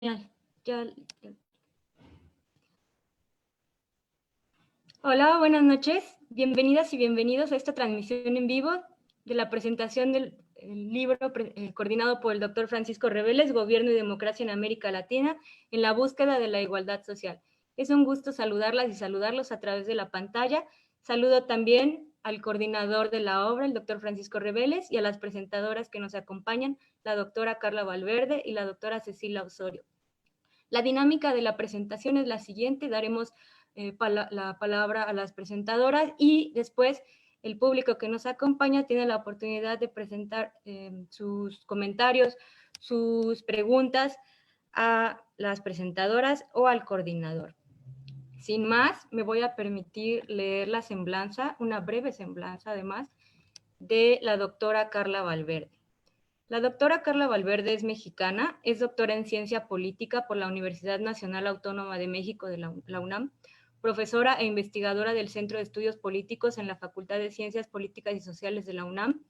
Ya, ya. Hola, buenas noches. Bienvenidas y bienvenidos a esta transmisión en vivo de la presentación del libro coordinado por el doctor Francisco Reveles, Gobierno y Democracia en América Latina, en la búsqueda de la igualdad social. Es un gusto saludarlas y saludarlos a través de la pantalla. Saludo también al coordinador de la obra, el doctor Francisco Reveles, y a las presentadoras que nos acompañan, la doctora Carla Valverde y la doctora Cecilia Osorio. La dinámica de la presentación es la siguiente: daremos la palabra a las presentadoras y después el público que nos acompaña tiene la oportunidad de presentar sus comentarios, sus preguntas a las presentadoras o al coordinador. Sin más, me voy a permitir leer la semblanza, una breve semblanza además, de la doctora Carla Valverde. La doctora Carla Valverde es mexicana, es doctora en Ciencia Política por la Universidad Nacional Autónoma de México de la UNAM, profesora e investigadora del Centro de Estudios Políticos en la Facultad de Ciencias Políticas y Sociales de la UNAM,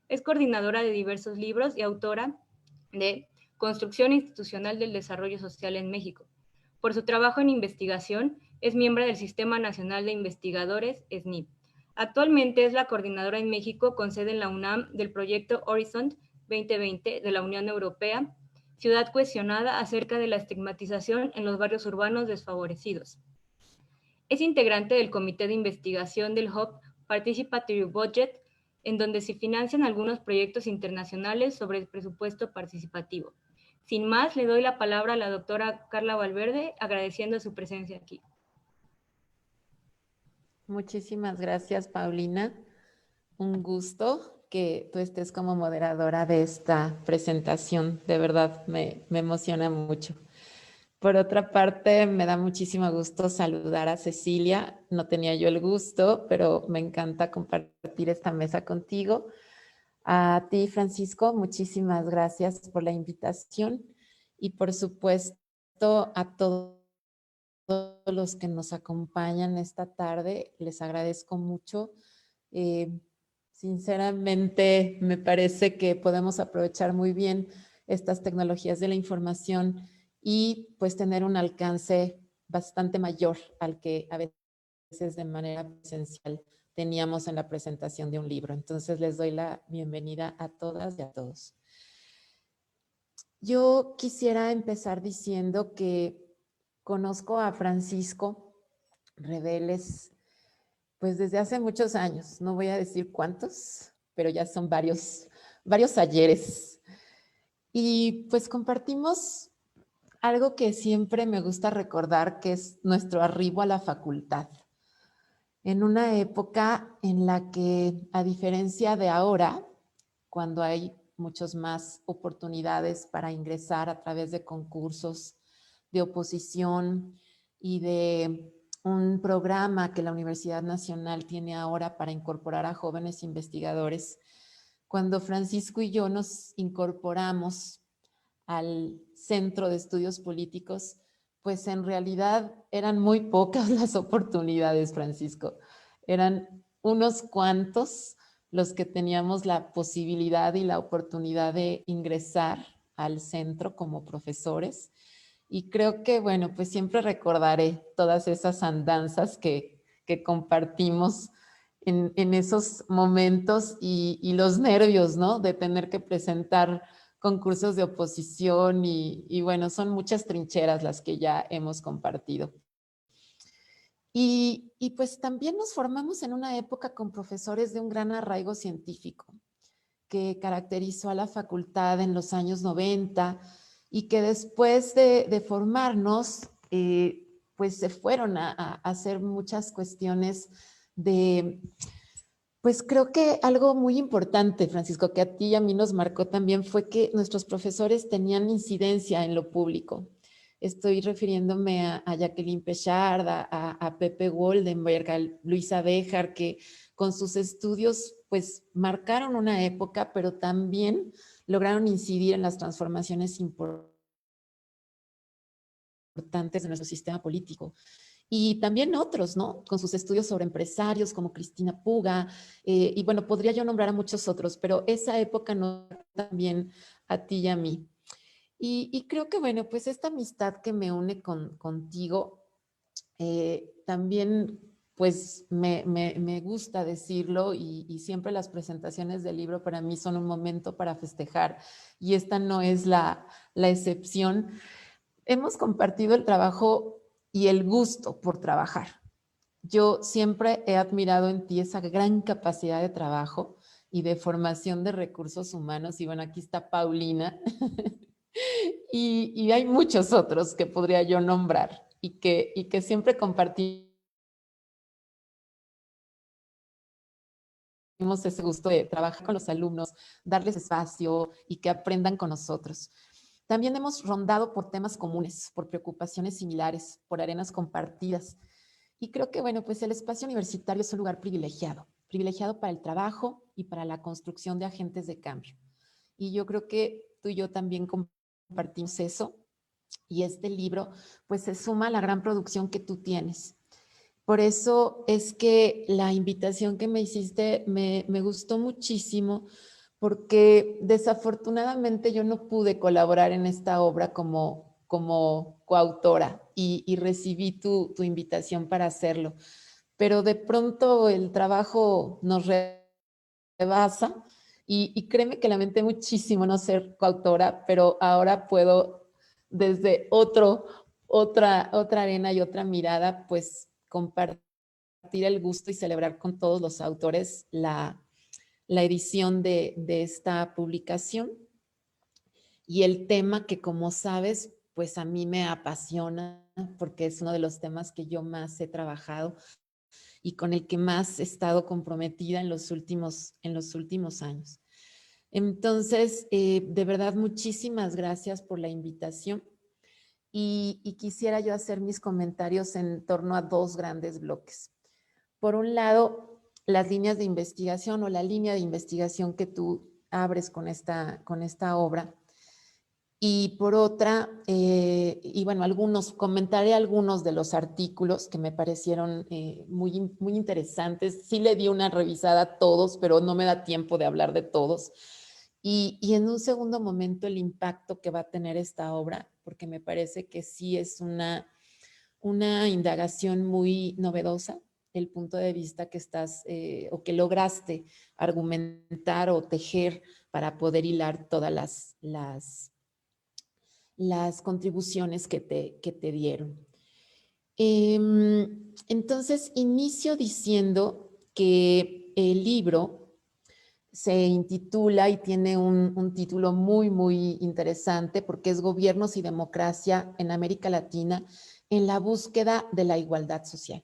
es coordinadora de diversos libros y autora de Construcción Institucional del Desarrollo Social en México. Por su trabajo en investigación, es miembro del Sistema Nacional de Investigadores, SNIP. Actualmente es la coordinadora en México con sede en la UNAM del proyecto Horizon 2020 de la Unión Europea, Ciudad Cuestionada acerca de la estigmatización en los barrios urbanos desfavorecidos. Es integrante del comité de investigación del Hub Participatory Budget, en donde se financian algunos proyectos internacionales sobre el presupuesto participativo. Sin más, le doy la palabra a la doctora Carla Valverde, agradeciendo su presencia aquí. Muchísimas gracias, Paulina. Un gusto que tú estés como moderadora de esta presentación. De verdad, me emociona mucho. Por otra parte, me da muchísimo gusto saludar a Cecilia. No tenía yo el gusto, pero me encanta compartir esta mesa contigo. A ti, Francisco, muchísimas gracias por la invitación y por supuesto a todos los que nos acompañan esta tarde. Les agradezco mucho. Sinceramente, me parece que podemos aprovechar muy bien estas tecnologías de la información y pues tener un alcance bastante mayor al que a veces de manera presencial teníamos en la presentación de un libro. Entonces les doy la bienvenida a todas y a todos. Yo quisiera empezar diciendo que conozco a Francisco Reveles pues desde hace muchos años, no voy a decir cuántos, pero ya son varios ayeres. Y pues compartimos algo que siempre me gusta recordar, que es nuestro arribo a la facultad. En una época en la que, a diferencia de ahora, cuando hay muchas más oportunidades para ingresar a través de concursos de oposición y de un programa que la Universidad Nacional tiene ahora para incorporar a jóvenes investigadores, cuando Francisco y yo nos incorporamos al Centro de Estudios Políticos, pues en realidad eran muy pocas las oportunidades, Francisco. Eran unos cuantos los que teníamos la posibilidad y la oportunidad de ingresar al centro como profesores. Y creo que, bueno, pues siempre recordaré todas esas andanzas que compartimos en esos momentos y los nervios, ¿no? De tener que presentar concursos de oposición y bueno, son muchas trincheras las que ya hemos compartido. Y pues también nos formamos en una época con profesores de un gran arraigo científico que caracterizó a la facultad en los años 90 y que después de formarnos, pues se fueron a hacer muchas cuestiones de, pues creo que algo muy importante, Francisco, que a ti y a mí nos marcó también fue que nuestros profesores tenían incidencia en lo público. Estoy refiriéndome a Jacqueline Pechard, a Pepe Goldenberg, a Luisa Béjar, que con sus estudios pues marcaron una época, pero también lograron incidir en las transformaciones importantes de nuestro sistema político. Y también otros, ¿no? Con sus estudios sobre empresarios como Cristina Puga, y bueno, podría yo nombrar a muchos otros, pero esa época nos también a ti y a mí. Y creo que, bueno, pues esta amistad que me une contigo, también pues me gusta decirlo y siempre las presentaciones del libro para mí son un momento para festejar y esta no es la excepción. Hemos compartido el trabajo y el gusto por trabajar. Yo siempre he admirado en ti esa gran capacidad de trabajo y de formación de recursos humanos. Y bueno, aquí está Paulina. Y hay muchos otros que podría yo nombrar y que siempre compartimos ese gusto de trabajar con los alumnos, darles espacio y que aprendan con nosotros. También hemos rondado por temas comunes, por preocupaciones similares, por arenas compartidas. Y creo que, bueno, pues el espacio universitario es un lugar privilegiado, privilegiado para el trabajo y para la construcción de agentes de cambio. Y yo creo que tú y yo también compartimos eso. Y este libro, pues se suma a la gran producción que tú tienes. Por eso es que la invitación que me hiciste me gustó muchísimo, porque desafortunadamente yo no pude colaborar en esta obra como coautora y recibí tu invitación para hacerlo. Pero de pronto el trabajo nos rebasa y créeme que lamenté muchísimo no ser coautora, pero ahora puedo desde otra arena y otra mirada, pues compartir el gusto y celebrar con todos los autores la edición de esta publicación y el tema que, como sabes, pues a mí me apasiona porque es uno de los temas que yo más he trabajado y con el que más he estado comprometida en los últimos años. Entonces, de verdad, muchísimas gracias por la invitación y quisiera yo hacer mis comentarios en torno a dos grandes bloques. Por un lado, las líneas de investigación o la línea de investigación que tú abres con esta obra. Y por otra, y bueno, comentaré algunos de los artículos que me parecieron muy interesantes. Sí le di una revisada a todos, pero no me da tiempo de hablar de todos. Y en un segundo momento el impacto que va a tener esta obra, porque me parece que sí es una indagación muy novedosa, el punto de vista que estás o que lograste argumentar o tejer para poder hilar todas las contribuciones que te dieron. Entonces, inicio diciendo que el libro se intitula y tiene un título muy interesante porque es Gobiernos y Democracia en América Latina en la búsqueda de la igualdad social,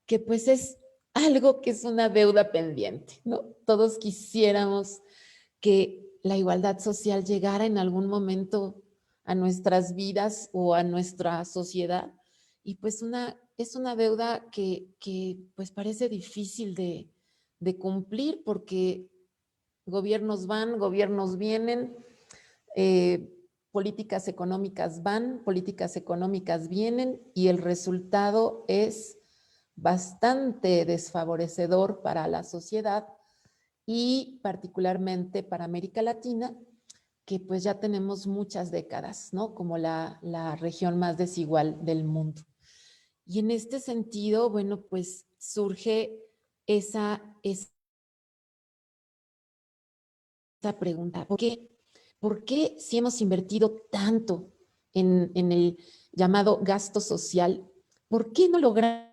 que pues es algo que es una deuda pendiente, ¿no? Todos quisiéramos que la igualdad social llegara en algún momento a nuestras vidas o a nuestra sociedad y pues es una deuda que pues parece difícil de cumplir porque gobiernos van, gobiernos vienen, políticas económicas van, políticas económicas vienen y el resultado es bastante desfavorecedor para la sociedad y particularmente para América Latina, que pues ya tenemos muchas décadas, ¿no? Como la región más desigual del mundo. Y en este sentido, bueno, pues surge esa pregunta. ¿Por qué si hemos invertido tanto en el llamado gasto social, por qué no logramos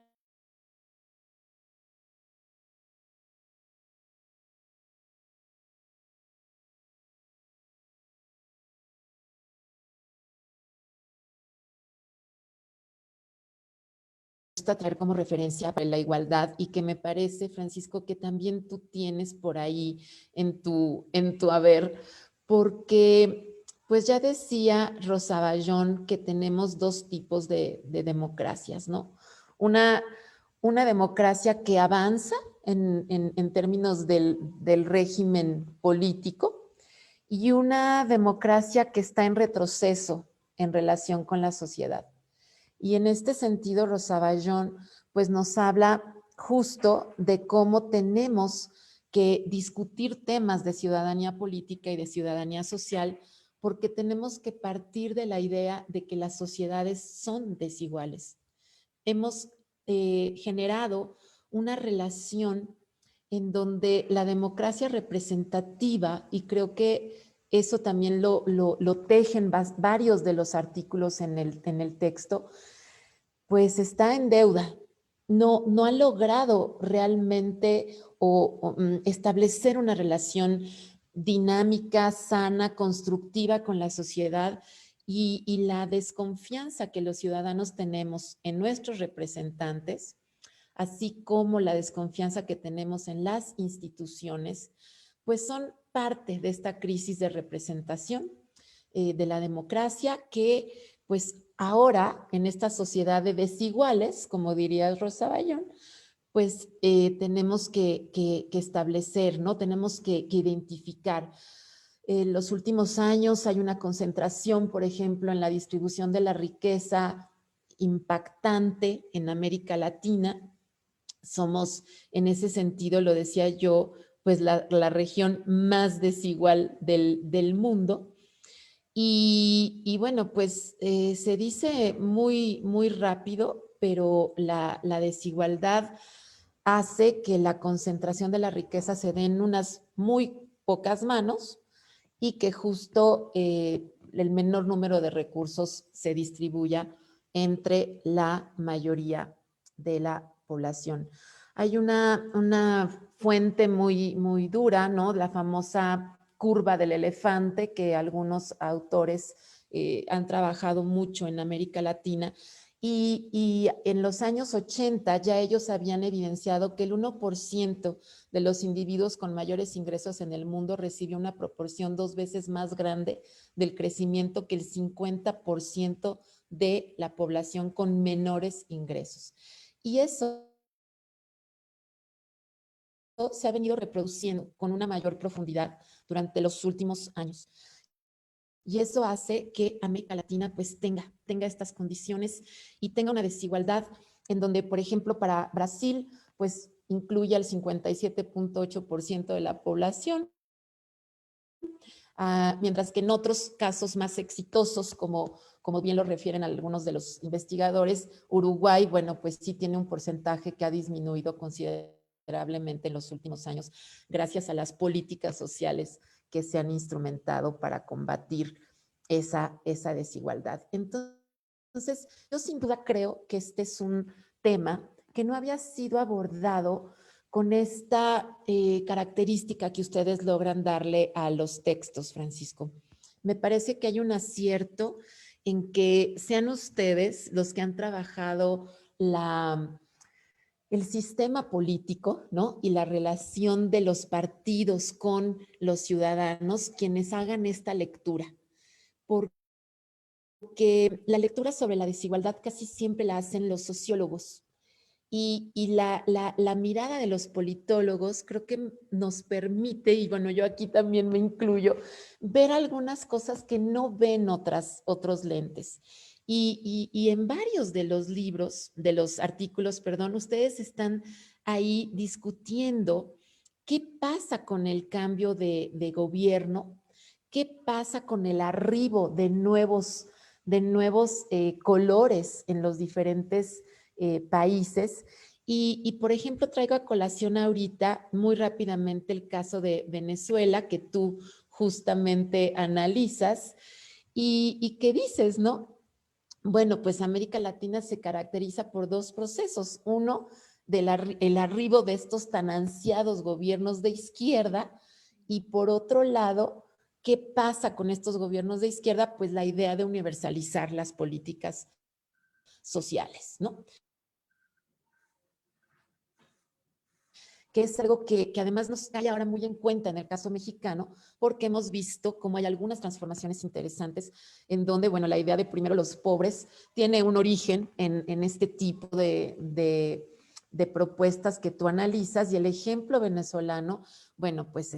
traer como referencia para la igualdad y que me parece, Francisco, que también tú tienes por ahí en tu haber, porque pues ya decía Rosa Bayón que tenemos dos tipos de democracias, ¿no? Una, una democracia que avanza en términos del régimen político y una democracia que está en retroceso en relación con la sociedad. Y en este sentido, Rosa Bayón, pues nos habla justo de cómo tenemos que discutir temas de ciudadanía política y de ciudadanía social, porque tenemos que partir de la idea de que las sociedades son desiguales. Hemos generado una relación en donde la democracia representativa, y creo que eso también lo tejen varios de los artículos en el texto, pues está en deuda. No ha logrado realmente establecer una relación dinámica, sana, constructiva con la sociedad, y la desconfianza que los ciudadanos tenemos en nuestros representantes, así como la desconfianza que tenemos en las instituciones, pues son parte de esta crisis de representación de la democracia que pues ahora en esta sociedad de desiguales, como diría Rosa Bayón, pues tenemos que establecer, ¿no? Tenemos que identificar. En los últimos años hay una concentración, por ejemplo, en la distribución de la riqueza impactante en América Latina. Somos, en ese sentido, lo decía yo, pues la región más desigual del mundo. Y bueno, pues se dice muy rápido, pero la desigualdad hace que la concentración de la riqueza se dé en unas muy pocas manos y que justo el menor número de recursos se distribuya entre la mayoría de la población. Hay una fuente muy dura, ¿no? La famosa curva del elefante, que algunos autores han trabajado mucho en América Latina, y en los años 80 ya ellos habían evidenciado que el 1% de los individuos con mayores ingresos en el mundo recibió una proporción 2 veces más grande del crecimiento que el 50% de la población con menores ingresos. Y eso se ha venido reproduciendo con una mayor profundidad durante los últimos años. Y eso hace que América Latina pues tenga estas condiciones y tenga una desigualdad en donde, por ejemplo, para Brasil, pues incluye al 57.8% de la población, mientras que en otros casos más exitosos, como bien lo refieren algunos de los investigadores, Uruguay, bueno, pues sí tiene un porcentaje que ha disminuido considerablemente en los últimos años, gracias a las políticas sociales que se han instrumentado para combatir esa desigualdad. Entonces, yo sin duda creo que este es un tema que no había sido abordado con esta característica que ustedes logran darle a los textos, Francisco. Me parece que hay un acierto en que sean ustedes los que han trabajado el sistema político, ¿no? Y la relación de los partidos con los ciudadanos, quienes hagan esta lectura. Porque la lectura sobre la desigualdad casi siempre la hacen los sociólogos. Y la mirada de los politólogos creo que nos permite, y bueno, yo aquí también me incluyo, ver algunas cosas que no ven otros lentes. Y en varios de los libros, de los artículos, perdón, ustedes están ahí discutiendo qué pasa con el cambio de gobierno, qué pasa con el arribo de nuevos colores en los diferentes países. Por ejemplo, traigo a colación ahorita muy rápidamente el caso de Venezuela, que tú justamente analizas y que dices, ¿no? Bueno, pues América Latina se caracteriza por dos procesos. Uno, el arribo de estos tan ansiados gobiernos de izquierda, y por otro lado, ¿qué pasa con estos gobiernos de izquierda? Pues la idea de universalizar las políticas sociales, ¿no? Que es algo que además nos cae ahora muy en cuenta en el caso mexicano, porque hemos visto cómo hay algunas transformaciones interesantes en donde, bueno, la idea de primero los pobres tiene un origen en este tipo de propuestas que tú analizas, y el ejemplo venezolano, bueno, pues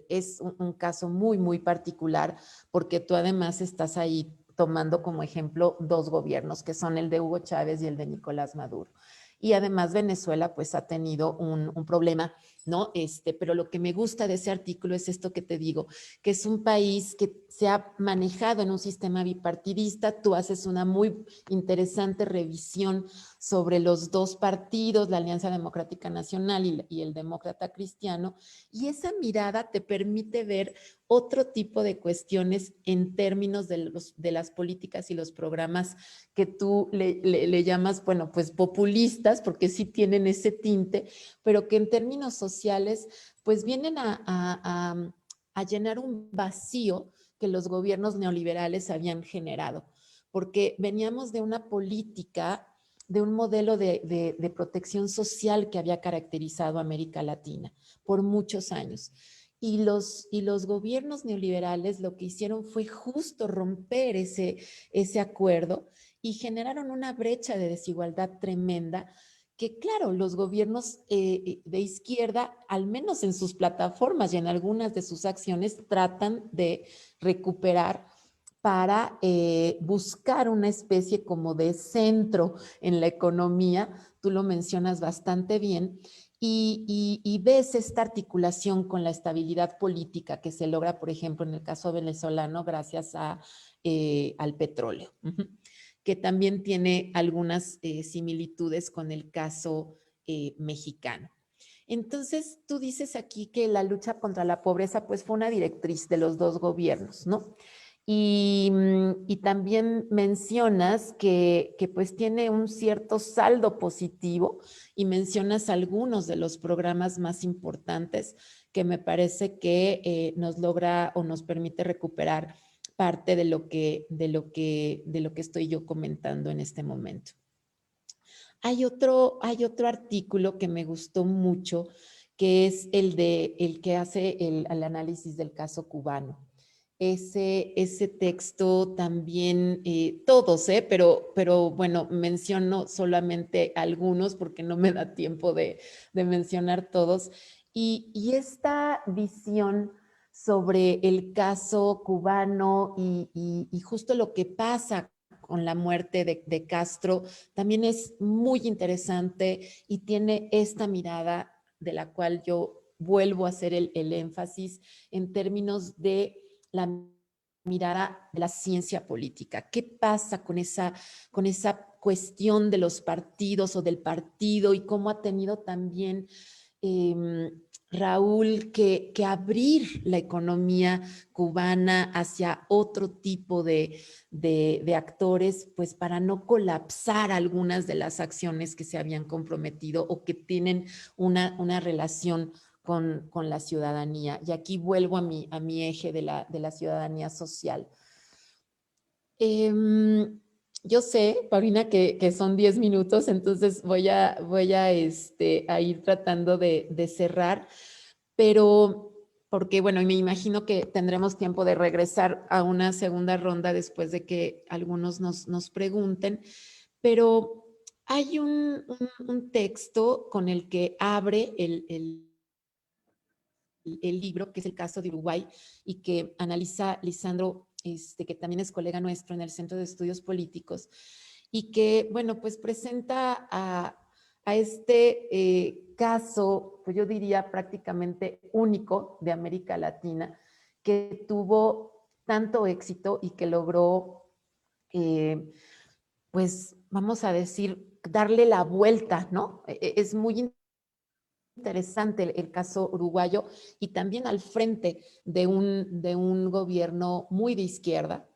es un caso muy particular, porque tú además estás ahí tomando como ejemplo dos gobiernos, que son el de Hugo Chávez y el de Nicolás Maduro. Y además Venezuela pues ha tenido un problema ¿no? Pero lo que me gusta de ese artículo es esto que te digo, que es un país que se ha manejado en un sistema bipartidista. Tú haces una muy interesante revisión sobre los dos partidos, la Alianza Democrática Nacional y el Demócrata Cristiano, y esa mirada te permite ver otro tipo de cuestiones en términos de las políticas y los programas que tú le llamas, bueno, pues populistas, porque sí tienen ese tinte, pero que en términos sociales, pues vienen a llenar un vacío que los gobiernos neoliberales habían generado, porque veníamos de una política, de un modelo de protección social que había caracterizado a América Latina por muchos años. Y los gobiernos neoliberales lo que hicieron fue justo romper ese acuerdo y generaron una brecha de desigualdad tremenda que claro, los gobiernos de izquierda, al menos en sus plataformas y en algunas de sus acciones, tratan de recuperar para buscar una especie como de centro en la economía. Tú lo mencionas bastante bien. Y ves esta articulación con la estabilidad política que se logra, por ejemplo, en el caso venezolano, gracias al petróleo. Que también tiene algunas similitudes con el caso mexicano. Entonces, tú dices aquí que la lucha contra la pobreza pues fue una directriz de los dos gobiernos, ¿no? Y también mencionas que pues tiene un cierto saldo positivo y mencionas algunos de los programas más importantes que me parece que nos logra o nos permite recuperar parte de lo que estoy yo comentando en este momento. Hay otro artículo que me gustó mucho, que es el que hace el análisis del caso cubano. Ese texto también, todos, pero bueno, menciono solamente algunos porque no me da tiempo de mencionar todos. Y esta visión sobre el caso cubano y justo lo que pasa con la muerte de Castro, también es muy interesante y tiene esta mirada de la cual yo vuelvo a hacer el énfasis en términos de la mirada de la ciencia política. ¿Qué pasa con esa cuestión de los partidos o del partido y cómo ha tenido también Raúl, que abrir la economía cubana hacia otro tipo de actores, pues para no colapsar algunas de las acciones que se habían comprometido o que tienen una relación con la ciudadanía? Y aquí vuelvo a mi eje de la ciudadanía social. Yo sé, Paulina, que son 10 minutos, entonces voy a ir tratando de cerrar, pero porque, bueno, me imagino que tendremos tiempo de regresar a una segunda ronda después de que algunos nos pregunten, pero hay un texto con el que abre el libro, que es el caso de Uruguay, y que analiza Lisandro, que también es colega nuestro en el Centro de Estudios Políticos, y que, bueno, pues presenta a este caso, pues yo diría prácticamente único de América Latina, que tuvo tanto éxito y que logró, pues vamos a decir, darle la vuelta, ¿no? Es muy interesante el caso uruguayo y también al frente de un gobierno muy de izquierda.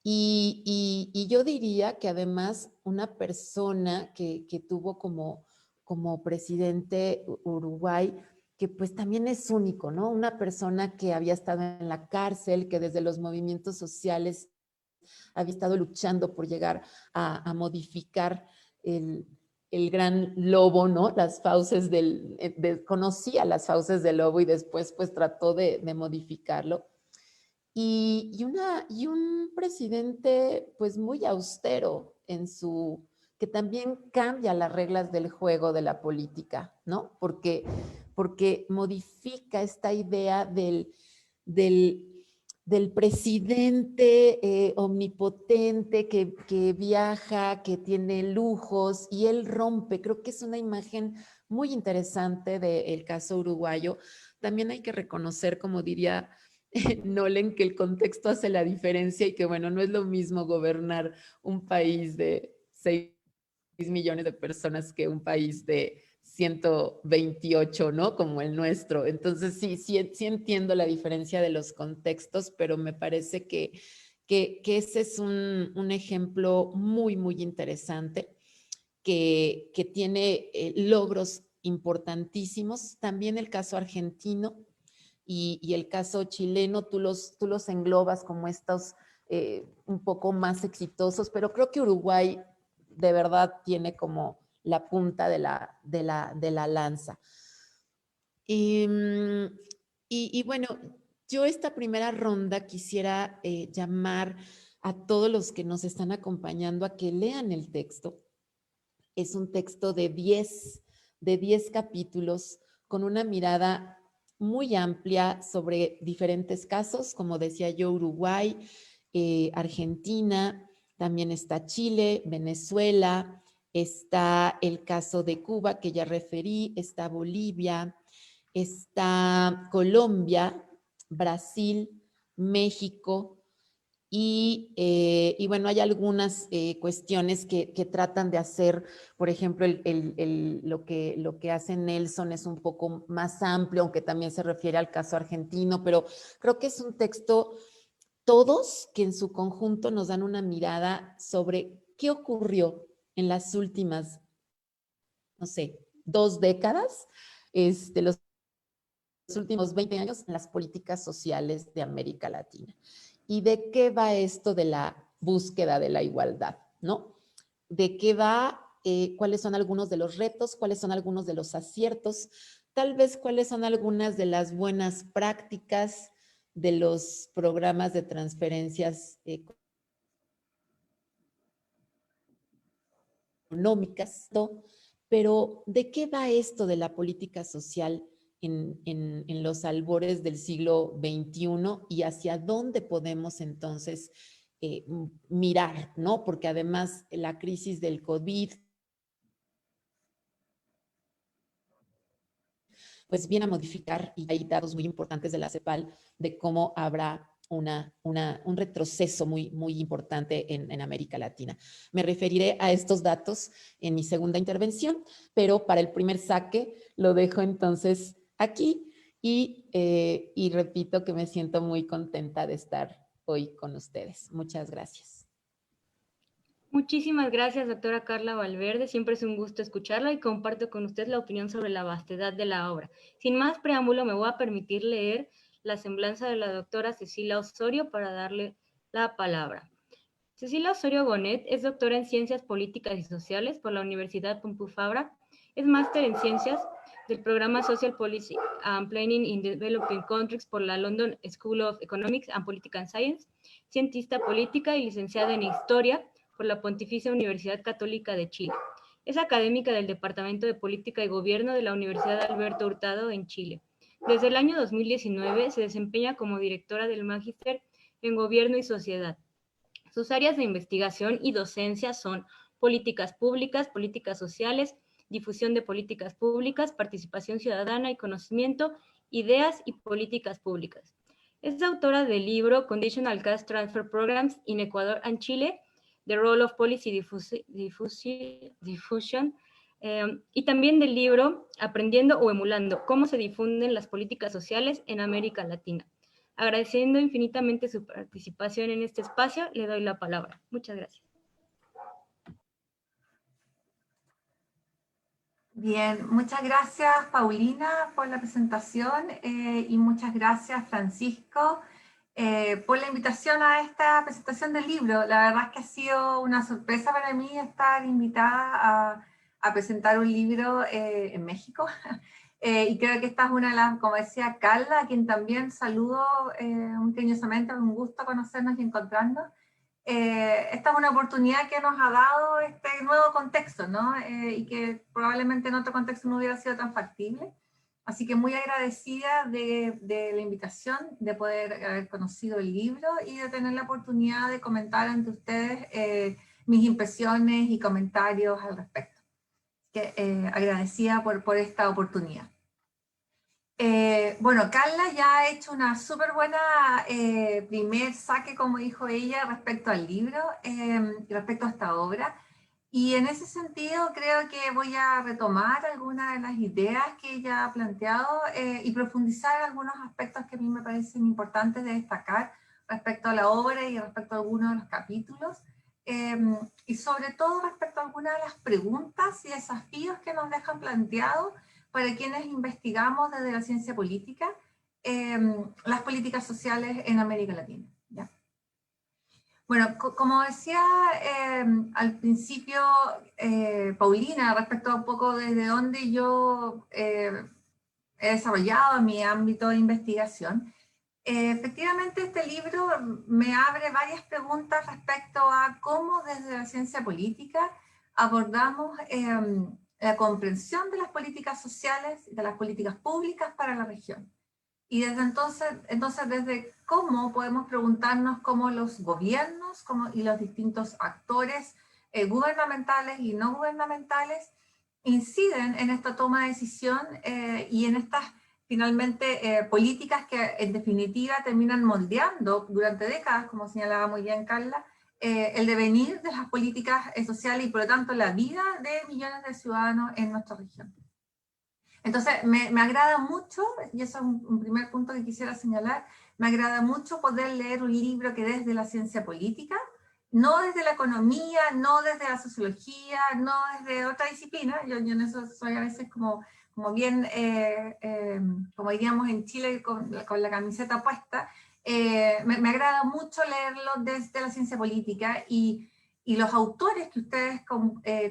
Y yo diría que además una persona que tuvo como presidente Uruguay, que pues también es único, ¿no? Una persona que había estado en la cárcel, que desde los movimientos sociales había estado luchando por llegar a modificar el gran lobo, ¿no? Las fauces conocía las fauces del lobo y después pues trató de modificarlo. Y un presidente pues muy austero que también cambia las reglas del juego de la política, ¿no? Porque modifica esta idea del del presidente omnipotente que viaja, que tiene lujos y él rompe. Creo que es una imagen muy interesante del caso uruguayo. También hay que reconocer, como diría Nolen, que el contexto hace la diferencia y que, bueno, no es lo mismo gobernar un país de 6 millones de personas que un país de 128, ¿no? Como el nuestro. Entonces, sí entiendo la diferencia de los contextos, pero me parece que ese es un ejemplo muy, muy interesante que tiene logros importantísimos. También el caso argentino y el caso chileno, tú los englobas como estos un poco más exitosos, pero creo que Uruguay de verdad tiene como la punta de la lanza. Y, y bueno, yo esta primera ronda quisiera llamar a todos los que nos están acompañando a que lean el texto. Es un texto de 10 capítulos con una mirada muy amplia sobre diferentes casos, como decía yo, Uruguay, Argentina, también está Chile, Venezuela, está el caso de Cuba que ya referí, está Bolivia, está Colombia, Brasil, México, y bueno, hay algunas cuestiones que tratan de hacer, por ejemplo, lo que hace Nelson es un poco más amplio, aunque también se refiere al caso argentino, pero creo que es un texto, todos que en su conjunto nos dan una mirada sobre qué ocurrió en las últimas, no sé, 2 décadas, los últimos 20 años en las políticas sociales de América Latina. ¿Y de qué va esto de la búsqueda de la igualdad? ¿No? ¿De qué va? ¿Cuáles son algunos de los retos? ¿Cuáles son algunos de los aciertos? Tal vez cuáles son algunas de las buenas prácticas de los programas de transferencias económicas, ¿no? Pero ¿de qué va esto de la política social en los albores del siglo XXI y hacia dónde podemos entonces mirar, ¿no? Porque además la crisis del COVID pues viene a modificar, y hay datos muy importantes de la CEPAL de cómo habrá un retroceso muy, muy importante en América Latina. Me referiré a estos datos en mi segunda intervención, pero para el primer saque lo dejo entonces aquí y repito que me siento muy contenta de estar hoy con ustedes. Muchas gracias. Muchísimas gracias, doctora Carla Valverde. Siempre es un gusto escucharla y comparto con usted la opinión sobre la vastedad de la obra. Sin más preámbulo, me voy a permitir leer la semblanza de la doctora Cecilia Osorio para darle la palabra. Cecilia Osorio Bonet es doctora en Ciencias Políticas y Sociales por la Universidad Pompeu Fabra. Es máster en Ciencias del programa Social Policy and Planning in Developing Countries por la London School of Economics and Political Science, cientista política y licenciada en Historia por la Pontificia Universidad Católica de Chile. Es académica del Departamento de Política y Gobierno de la Universidad Alberto Hurtado en Chile. Desde el año 2019 se desempeña como directora del Magíster en Gobierno y Sociedad. Sus áreas de investigación y docencia son políticas públicas, políticas sociales, difusión de políticas públicas, participación ciudadana y conocimiento, ideas y políticas públicas. Es autora del libro Conditional Cash Transfer Programs in Ecuador and Chile, The Role of Policy Diffusion, y también del libro Aprendiendo o Emulando, cómo se difunden las políticas sociales en América Latina. Agradeciendo infinitamente su participación en este espacio, le doy la palabra. Muchas gracias. Bien, muchas gracias Paulina por la presentación y muchas gracias Francisco por la invitación a esta presentación del libro. La verdad es que ha sido una sorpresa para mí estar invitada a presentar un libro en México. Y creo que esta es una de las, como decía Carla, a quien también saludo muy cariñosamente, un gusto conocernos y encontrarnos. Esta es una oportunidad que nos ha dado este nuevo contexto, ¿no? Y que probablemente en otro contexto no hubiera sido tan factible. Así que muy agradecida de la invitación, de poder haber conocido el libro y de tener la oportunidad de comentar ante ustedes mis impresiones y comentarios al respecto. Agradecida por esta oportunidad. Bueno, Carla ya ha hecho una súper buena primer saque, como dijo ella, respecto al libro, respecto a esta obra. Y en ese sentido creo que voy a retomar algunas de las ideas que ella ha planteado y profundizar en algunos aspectos que a mí me parecen importantes de destacar respecto a la obra y respecto a algunos de los capítulos. Y sobre todo respecto a algunas de las preguntas y desafíos que nos dejan planteados para quienes investigamos desde la ciencia política las políticas sociales en América Latina. ¿Ya? Bueno, como decía al principio Paulina, respecto a un poco desde dónde yo he desarrollado mi ámbito de investigación, efectivamente este libro me abre varias preguntas respecto a cómo desde la ciencia política abordamos la comprensión de las políticas sociales y de las políticas públicas para la región. Y desde entonces desde cómo podemos preguntarnos cómo los gobiernos y los distintos actores gubernamentales y no gubernamentales inciden en esta toma de decisión y en estas finalmente políticas que en definitiva terminan moldeando durante décadas, como señalaba muy bien Carla, el devenir de las políticas sociales y por lo tanto la vida de millones de ciudadanos en nuestra región. Entonces, me agrada mucho, y eso es un primer punto que quisiera señalar, me agrada mucho poder leer un libro que desde la ciencia política, no desde la economía, no desde la sociología, no desde otra disciplina, yo en eso soy a veces como bien, como diríamos en Chile, con la camiseta puesta, me agrada mucho leerlo desde la ciencia política y los autores que ustedes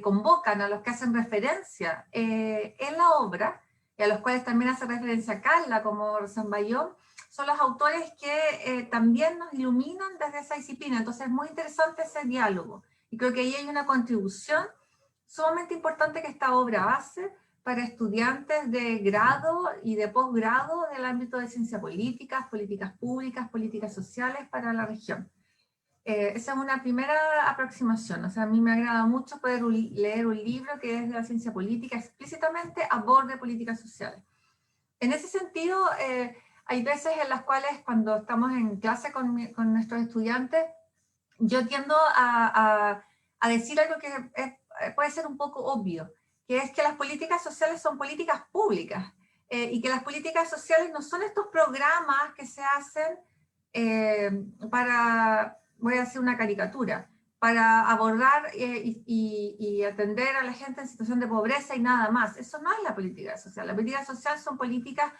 convocan, a los que hacen referencia en la obra, y a los cuales también hace referencia Carla, como Rosambayón, son los autores que también nos iluminan desde esa disciplina. Entonces es muy interesante ese diálogo. Y creo que ahí hay una contribución sumamente importante que esta obra hace para estudiantes de grado y de posgrado del ámbito de ciencia política, políticas públicas, políticas sociales para la región. Esa es una primera aproximación, o sea, a mí me agrada mucho poder leer un libro que desde la ciencia política explícitamente aborde políticas sociales. En ese sentido, hay veces en las cuales cuando estamos en clase con nuestros estudiantes, yo tiendo a decir algo que puede ser un poco obvio, que es que las políticas sociales son políticas públicas y que las políticas sociales no son estos programas que se hacen para, voy a hacer una caricatura, para abordar y atender a la gente en situación de pobreza y nada más. Eso no es la política social. La política social son políticas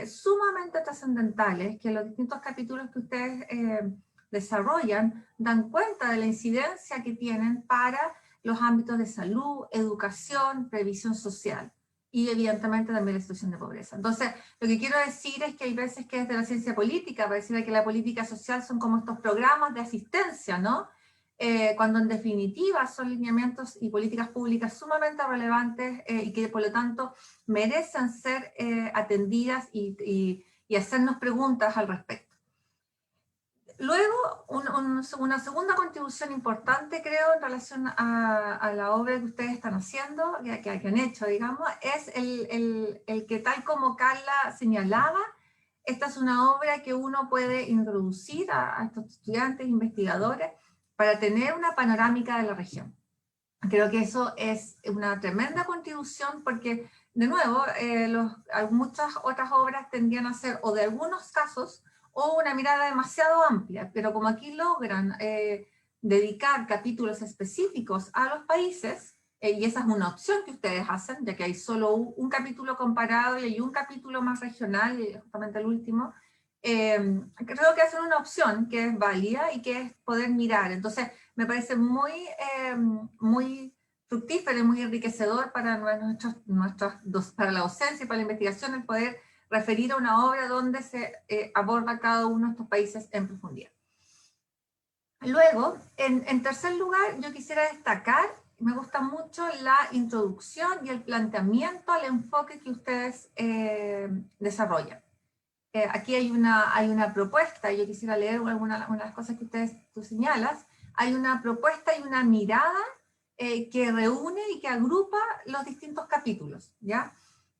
sumamente trascendentales que los distintos capítulos que ustedes desarrollan dan cuenta de la incidencia que tienen para los ámbitos de salud, educación, previsión social y evidentemente también la situación de pobreza. Entonces, lo que quiero decir es que hay veces que desde la ciencia política pareciera que la política social son como estos programas de asistencia, ¿no? Cuando en definitiva son lineamientos y políticas públicas sumamente relevantes y que por lo tanto merecen ser atendidas y hacernos preguntas al respecto. Luego, una segunda contribución importante, creo, en relación a la obra que ustedes están haciendo, que han hecho, digamos, es el que tal como Carla señalaba, esta es una obra que uno puede introducir a estos estudiantes, investigadores, para tener una panorámica de la región. Creo que eso es una tremenda contribución porque, de nuevo, muchas otras obras tendrían a ser, o de algunos casos, o una mirada demasiado amplia, pero como aquí logran dedicar capítulos específicos a los países, y esa es una opción que ustedes hacen, ya que hay solo un capítulo comparado y hay un capítulo más regional, y justamente el último, creo que hacen una opción que es válida y que es poder mirar. Entonces, me parece muy fructífero y muy enriquecedor para para la docencia y para la investigación el poder referir a una obra donde se aborda cada uno de estos países en profundidad. Luego, en tercer lugar, yo quisiera destacar me gusta mucho la introducción y el planteamiento al enfoque que ustedes desarrollan. Aquí hay una propuesta, y yo quisiera leer algunas de las cosas que tú señalas. Hay una propuesta y una mirada que reúne y que agrupa los distintos capítulos, ¿ya?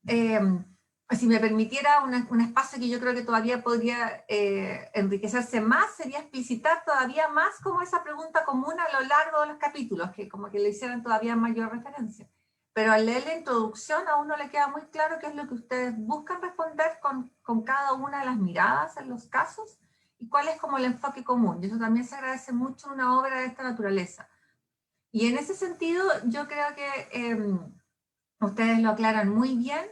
Si me permitiera un espacio que yo creo que todavía podría enriquecerse más, sería explicitar todavía más como esa pregunta común a lo largo de los capítulos, que como que le hicieran todavía mayor referencia. Pero al leer la introducción a uno le queda muy claro qué es lo que ustedes buscan responder con cada una de las miradas en los casos y cuál es como el enfoque común. Y eso también se agradece mucho en una obra de esta naturaleza. Y en ese sentido yo creo que ustedes lo aclaran muy bien,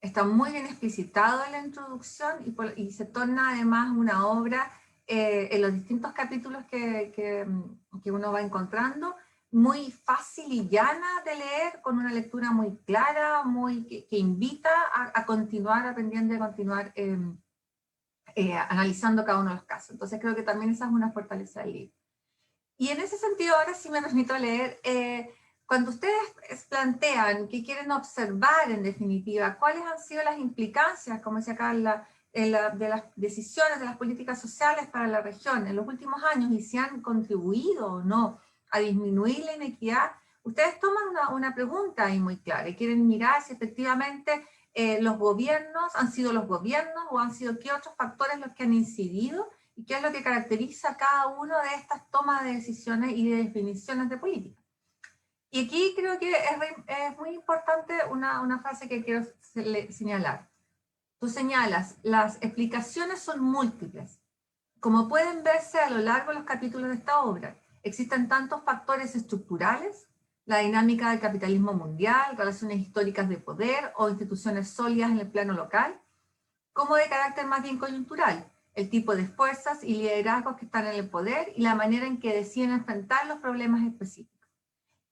está muy bien explicitado en la introducción y se torna además una obra en los distintos capítulos que uno va encontrando, muy fácil y llana de leer, con una lectura muy clara, que invita a continuar aprendiendo y a continuar analizando cada uno de los casos. Entonces creo que también esa es una fortaleza del libro. Y en ese sentido, ahora sí me permito leer, cuando ustedes plantean que quieren observar en definitiva cuáles han sido las implicancias, como decía acá, de las decisiones de las políticas sociales para la región en los últimos años y si han contribuido o no a disminuir la inequidad, ustedes toman una pregunta ahí muy clara y quieren mirar si efectivamente los gobiernos han sido los gobiernos o han sido qué otros factores los que han incidido y qué es lo que caracteriza cada uno de estas tomas de decisiones y de definiciones de política. Y aquí creo que es muy importante una frase que quiero señalar. Tú señalas, las explicaciones son múltiples. Como pueden verse a lo largo de los capítulos de esta obra, existen tantos factores estructurales, la dinámica del capitalismo mundial, relaciones históricas de poder o instituciones sólidas en el plano local, como de carácter más bien coyuntural, el tipo de fuerzas y liderazgos que están en el poder y la manera en que deciden enfrentar los problemas específicos.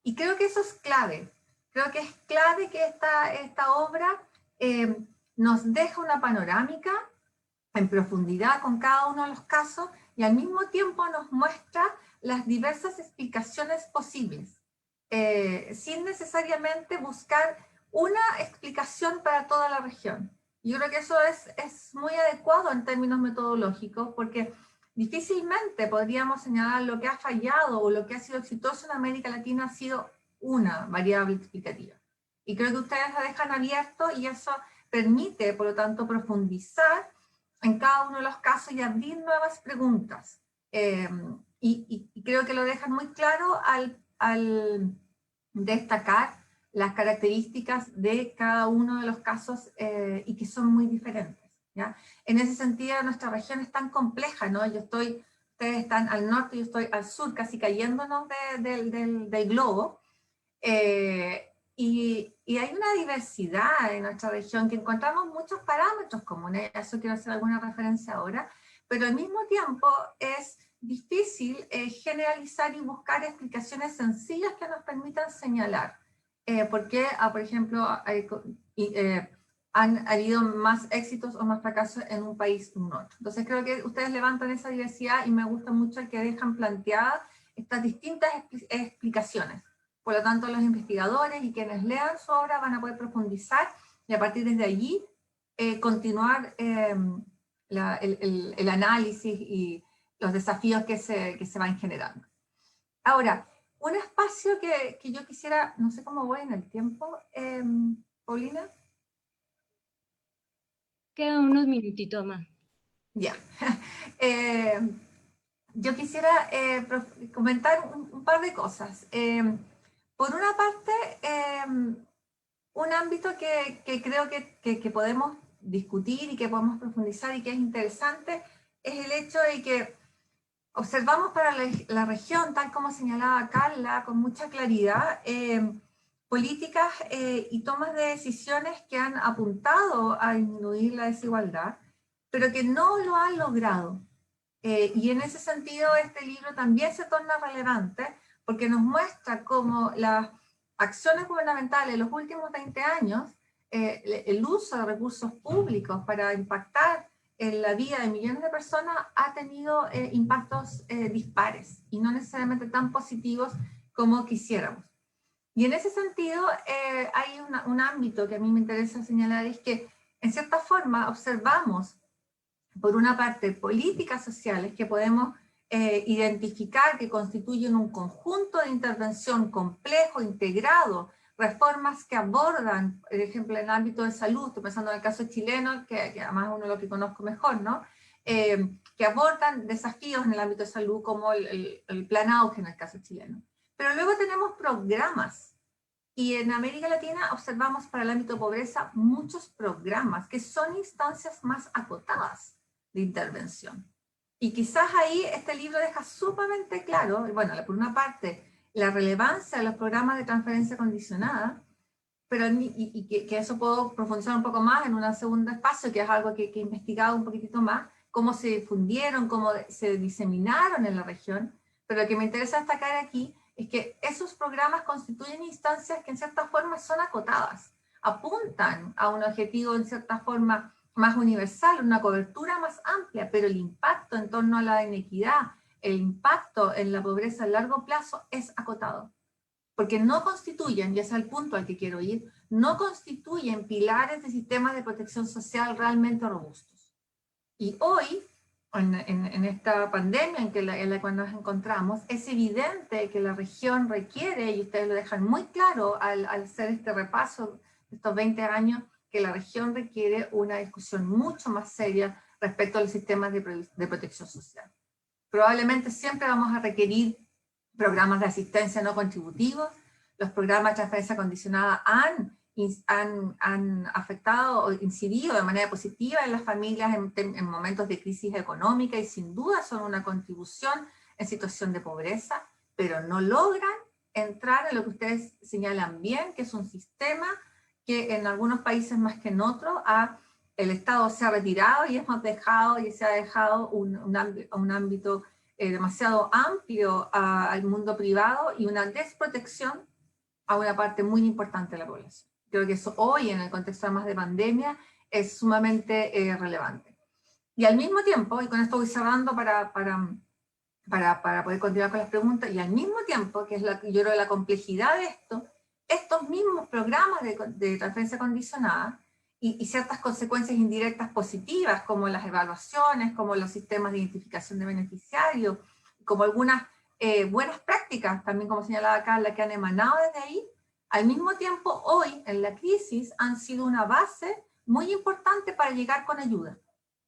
Y creo que eso es clave. Creo que es clave que esta obra nos deja una panorámica en profundidad con cada uno de los casos y al mismo tiempo nos muestra las diversas explicaciones posibles, sin necesariamente buscar una explicación para toda la región. Yo creo que eso es muy adecuado en términos metodológicos, porque difícilmente podríamos señalar lo que ha fallado o lo que ha sido exitoso en América Latina ha sido una variable explicativa. Y creo que ustedes la dejan abierto y eso permite, por lo tanto, profundizar en cada uno de los casos y abrir nuevas preguntas. Y creo que lo dejan muy claro al destacar las características de cada uno de los casos y que son muy diferentes, ¿ya? En ese sentido, nuestra región es tan compleja, ¿no? Ustedes están al norte, yo estoy al sur, casi cayéndonos del globo, y hay una diversidad en nuestra región que encontramos muchos parámetros comunes, a eso quiero hacer alguna referencia ahora, pero al mismo tiempo es difícil generalizar y buscar explicaciones sencillas que nos permitan señalar por qué, por ejemplo, han habido más éxitos o más fracasos en un país que en otro. Entonces creo que ustedes levantan esa diversidad y me gusta mucho el que dejan planteadas estas distintas explicaciones. Por lo tanto, los investigadores y quienes lean su obra van a poder profundizar y a partir de allí continuar el análisis y los desafíos que se van generando. Ahora, un espacio que yo quisiera, no sé cómo voy en el tiempo, Paulina. Quedan unos minutitos más. Ya. Yo quisiera comentar un par de cosas. Por una parte, un ámbito que creo que podemos discutir y que podemos profundizar y que es interesante es el hecho de que observamos para la región, tal como señalaba Carla, con mucha claridad, políticas y tomas de decisiones que han apuntado a disminuir la desigualdad, pero que no lo han logrado. Y en ese sentido este libro también se torna relevante porque nos muestra cómo las acciones gubernamentales en los últimos 20 años, el uso de recursos públicos para impactar en la vida de millones de personas ha tenido impactos dispares y no necesariamente tan positivos como quisiéramos. Y en ese sentido hay un ámbito que a mí me interesa señalar, es que en cierta forma observamos, por una parte, políticas sociales que podemos identificar que constituyen un conjunto de intervención complejo, integrado, reformas que abordan, por ejemplo, en el ámbito de salud, estoy pensando en el caso chileno, que además es uno de los que conozco mejor, ¿no? Que abordan desafíos en el ámbito de salud como el plan Auge en el caso chileno. Pero luego tenemos programas, y en América Latina observamos para el ámbito de pobreza muchos programas que son instancias más acotadas de intervención. Y quizás ahí este libro deja sumamente claro, bueno, por una parte, la relevancia de los programas de transferencia condicionada, pero que eso puedo profundizar un poco más en un segundo espacio, que es algo que he investigado un poquitito más, cómo se difundieron, cómo se diseminaron en la región, pero lo que me interesa destacar aquí es que esos programas constituyen instancias que en cierta forma son acotadas, apuntan a un objetivo en cierta forma más universal, una cobertura más amplia, pero el impacto en torno a la inequidad, el impacto en la pobreza a largo plazo es acotado. Porque no constituyen, y ese es el punto al que quiero ir, no constituyen pilares de sistemas de protección social realmente robustos. Y hoy, en esta pandemia en la cual nos encontramos, es evidente que la región requiere, y ustedes lo dejan muy claro al hacer este repaso de estos 20 años, que la región requiere una discusión mucho más seria respecto a los sistemas de protección social. Probablemente siempre vamos a requerir programas de asistencia no contributivos. Los programas de transferencia condicionada han afectado o incidido de manera positiva en las familias en momentos de crisis económica y sin duda son una contribución en situación de pobreza, pero no logran entrar en lo que ustedes señalan bien, que es un sistema que en algunos países más que en otros el Estado se ha retirado y se ha dejado un ámbito demasiado amplio al mundo privado y una desprotección a una parte muy importante de la población. Creo que eso hoy, en el contexto además de pandemia, es sumamente relevante. Y al mismo tiempo, y con esto voy cerrando para poder continuar con las preguntas, y al mismo tiempo, que es yo creo la complejidad de esto, estos mismos programas de transferencia condicionada y ciertas consecuencias indirectas positivas, como las evaluaciones, como los sistemas de identificación de beneficiarios, como algunas buenas prácticas, también como señalaba Carla, que han emanado desde ahí, al mismo tiempo hoy en la crisis han sido una base muy importante para llegar con ayuda.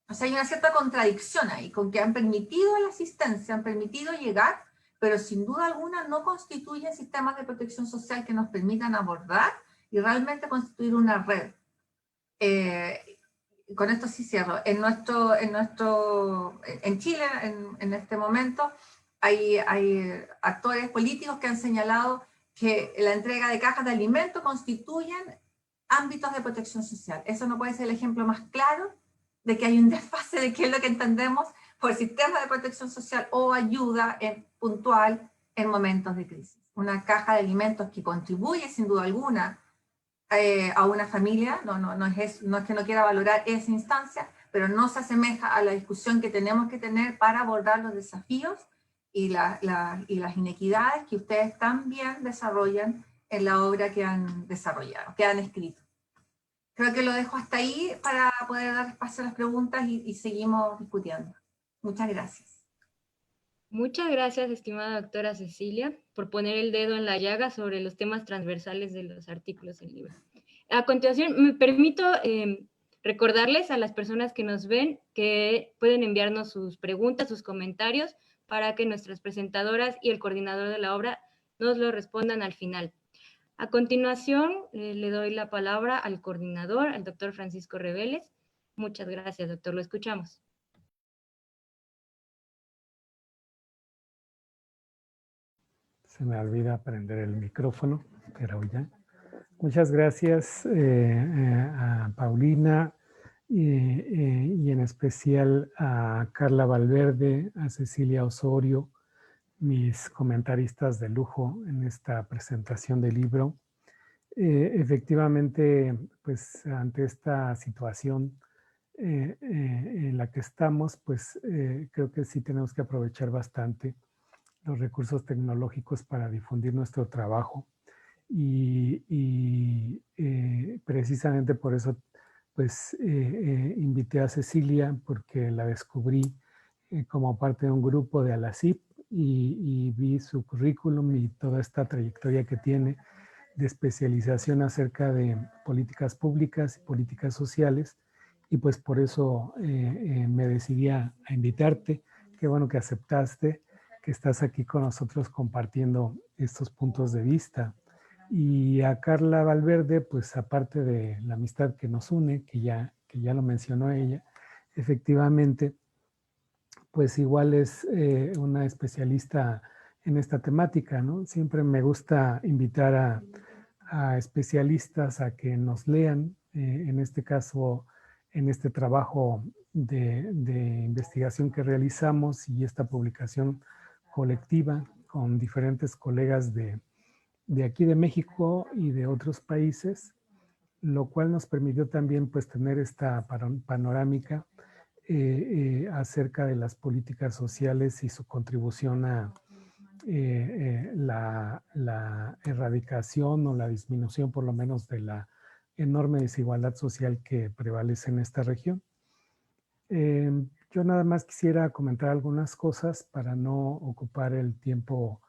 O sea, hay una cierta contradicción ahí, con que han permitido la asistencia, han permitido llegar, pero sin duda alguna no constituyen sistemas de protección social que nos permitan abordar y realmente constituir una red. Con esto sí cierro. En Chile, en este momento, hay actores políticos que han señalado que la entrega de cajas de alimentos constituyen ámbitos de protección social. Eso no puede ser el ejemplo más claro de que hay un desfase de qué es lo que entendemos por sistema de protección social o ayuda puntual en momentos de crisis. Una caja de alimentos que contribuye sin duda alguna a una familia, no es que no quiera valorar esa instancia, pero no se asemeja a la discusión que tenemos que tener para abordar los desafíos y las inequidades que ustedes también desarrollan en la obra que han desarrollado, que han escrito. Creo que lo dejo hasta ahí para poder dar espacio a las preguntas y seguimos discutiendo. Muchas gracias. Muchas gracias, estimada doctora Cecilia, por poner el dedo en la llaga sobre los temas transversales de los artículos del libro. A continuación, me permito recordarles a las personas que nos ven que pueden enviarnos sus preguntas, sus comentarios, para que nuestras presentadoras y el coordinador de la obra nos lo respondan al final. A continuación, le doy la palabra al coordinador, al doctor Francisco Reveles. Muchas gracias, doctor. Lo escuchamos. Se me olvida prender el micrófono, pero ya. Muchas gracias a Paulina y en especial a Carla Valverde, a Cecilia Osorio, mis comentaristas de lujo en esta presentación del libro. Efectivamente, pues ante esta situación en la que estamos, pues creo que sí tenemos que aprovechar bastante los recursos tecnológicos para difundir nuestro trabajo Precisamente por eso pues invité a Cecilia, porque la descubrí como parte de un grupo de ALACIP y vi su currículum y toda esta trayectoria que tiene de especialización acerca de políticas públicas y políticas sociales, y pues por eso me decidí a invitarte. Qué bueno que aceptaste, que estás aquí con nosotros compartiendo estos puntos de vista. Y a Carla Valverde, pues aparte de la amistad que nos une, que ya lo mencionó ella, efectivamente, pues igual es una especialista en esta temática, ¿no? Siempre me gusta invitar a especialistas a que nos lean, en este caso, en este trabajo de investigación que realizamos y esta publicación colectiva con diferentes colegas de aquí de México y de otros países, lo cual nos permitió también pues tener esta panorámica acerca de las políticas sociales y su contribución a la erradicación o la disminución por lo menos de la enorme desigualdad social que prevalece en esta región. Yo nada más quisiera comentar algunas cosas para no ocupar el tiempo